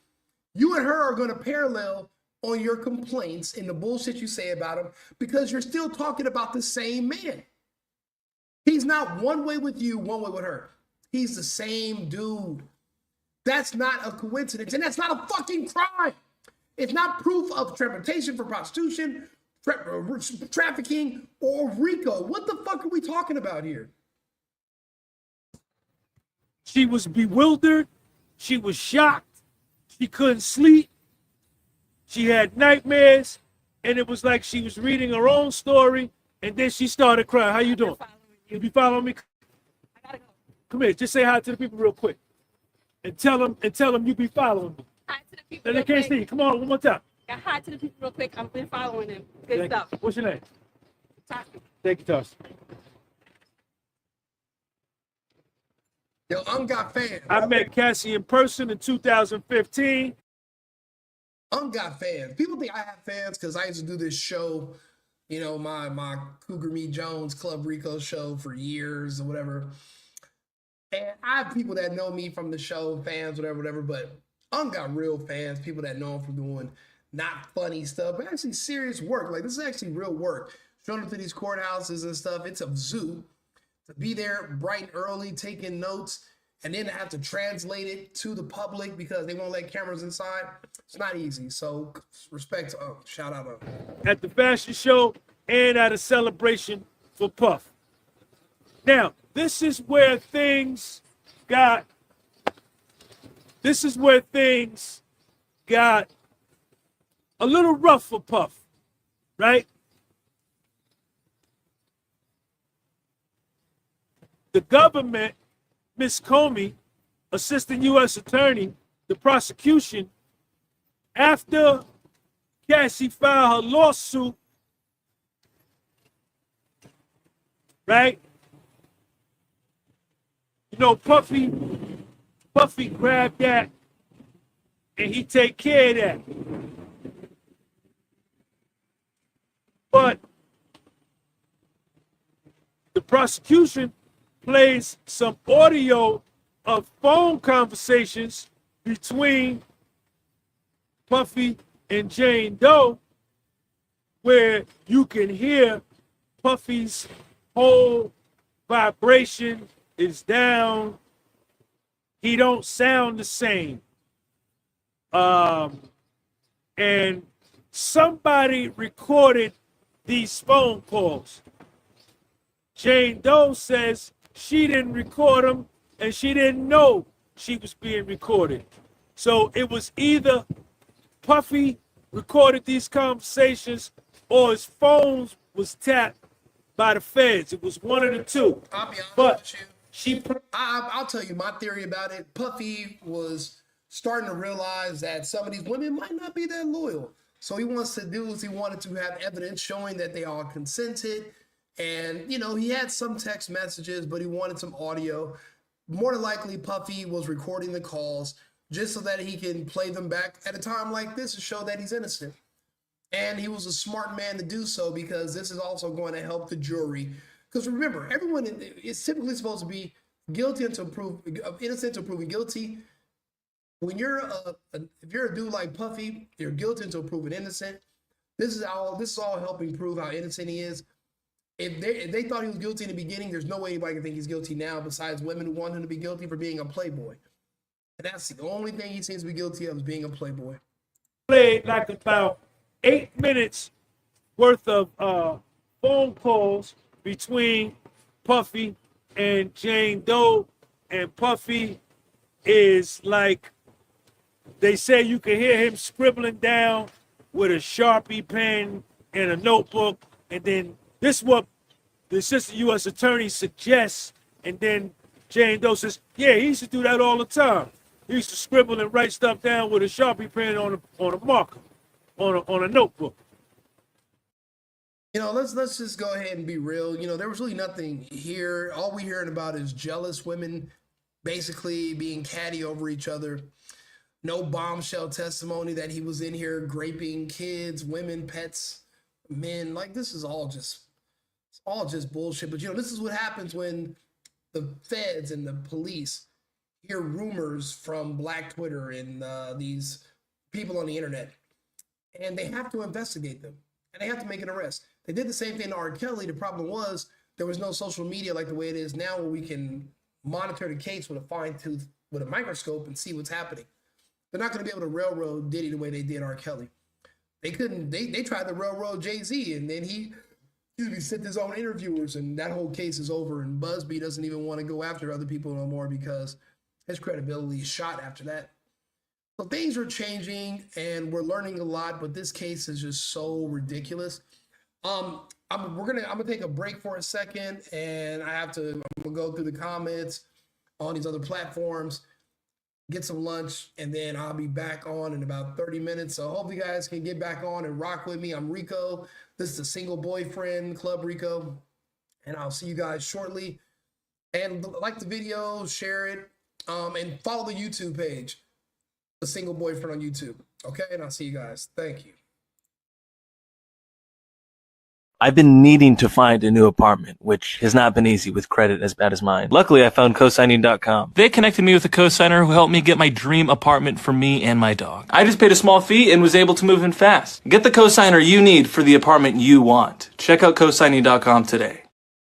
you and her are going to parallel on your complaints and the bullshit you say about him because you're still talking about the same man. He's not one way with you, one way with her. He's the same dude. That's not a coincidence, and that's not a fucking crime. It's not proof of transportation for prostitution, trafficking, or Rico. What the fuck are we talking about here? She was bewildered. She was shocked. She couldn't sleep. She had nightmares, and it was like she was reading her own story, and then she started crying. How you doing? You be following me? I gotta go. Come here, just say hi to the people real quick, and tell them you be following me. Hi to the people. And they can't see you. Come on, one more time. Yeah, hi to the people real quick. I've been following them. Good stuff. What's your name? Tasha. Thank you, Tasha. Yo, got fans. I met Cassie in person in 2015. Got fans. People think I have fans because I used to do this show, you know, my Cougar Meet Jones Club Rico show for years or whatever. And I have people that know me from the show, fans, whatever, but got real fans, people that know him from doing not funny stuff, but actually serious work. Like, this is actually real work. showing up to these courthouses and stuff. It's a zoo. To be there bright and early, taking notes, and then to have to translate it to the public because they won't let cameras inside. It's not easy. So respect to shout out at the fashion show and at a celebration for Puff. Now, this is where things got a little rough for Puff, right? The government, Miss Comey, Assistant U.S. Attorney, the prosecution, after Cassie filed her lawsuit, right? You know, Puffy grabbed that and he take care of that. But the prosecution plays some audio of phone conversations between Puffy and Jane Doe, where you can hear Puffy's whole vibration is down. He don't sound the same. And somebody recorded these phone calls. Jane Doe says she didn't record them and she didn't know she was being recorded. So it was either Puffy recorded these conversations or his phone was tapped by the feds. It was one of the two. I'll be honest But with you. I'll tell you my theory about it. Puffy was starting to realize that some of these women might not be that loyal. So he wants to do is he wanted to have evidence showing that they all consented. And, you know, he had some text messages, but he wanted some audio. More than likely, Puffy was recording the calls just so that he can play them back at a time like this to show that he's innocent. And he was a smart man to do so because this is also going to help the jury. Because remember, everyone is typically supposed to be guilty until innocent until proven guilty. When you're if you're a dude like Puffy, you're guilty until proven innocent. This is all helping prove how innocent he is. If they thought he was guilty in the beginning, there's no way anybody can think he's guilty now besides women who want him to be guilty for being a playboy. And that's the only thing he seems to be guilty of is being a playboy. Played like about 8 minutes worth of phone calls between Puffy and Jane Doe. And Puffy is like, they say you can hear him scribbling down with a Sharpie pen and a notebook. And then this is what the assistant U.S. attorney suggests. And then Jane Doe says, yeah, he used to do that all the time. He used to scribble and write stuff down with a Sharpie pen on a marker, on a notebook. You know, let's just go ahead and be real. You know, there was really nothing here. All we hearing about is jealous women basically being catty over each other. No bombshell testimony that he was in here graping kids, women, pets, men. Like, this is all just bullshit. But, you know, this is what happens when the feds and the police hear rumors from Black Twitter and these people on the internet. And they have to investigate them. And they have to make an arrest. They did the same thing to R. Kelly. The problem was there was no social media like the way it is now where we can monitor the case with a fine tooth, with a microscope and see what's happening. They're not going to be able to railroad Diddy the way they did R. Kelly. They couldn't, they tried to railroad Jay-Z and then he sent his own interviewers and that whole case is over and Busby doesn't even want to go after other people no more because his credibility is shot after that. So things are changing and we're learning a lot, but this case is just so ridiculous. I'm gonna take a break for a second and I'm gonna go through the comments on these other platforms, get some lunch, and then I'll be back on in about 30 minutes. So hopefully you guys can get back on and rock with me. I'm Rico. This is the Single Boyfriend Club Rico, and I'll see you guys shortly. And like the video, share it, and follow the YouTube page, The Single Boyfriend on YouTube. Okay, and I'll see you guys. Thank you. I've been needing to find a new apartment, which has not been easy with credit as bad as mine. Luckily, I found cosigning.com. They connected me with a cosigner who helped me get my dream apartment for me and my dog. I just paid a small fee and was able to move in fast. Get the cosigner you need for the apartment you want. Check out cosigning.com today.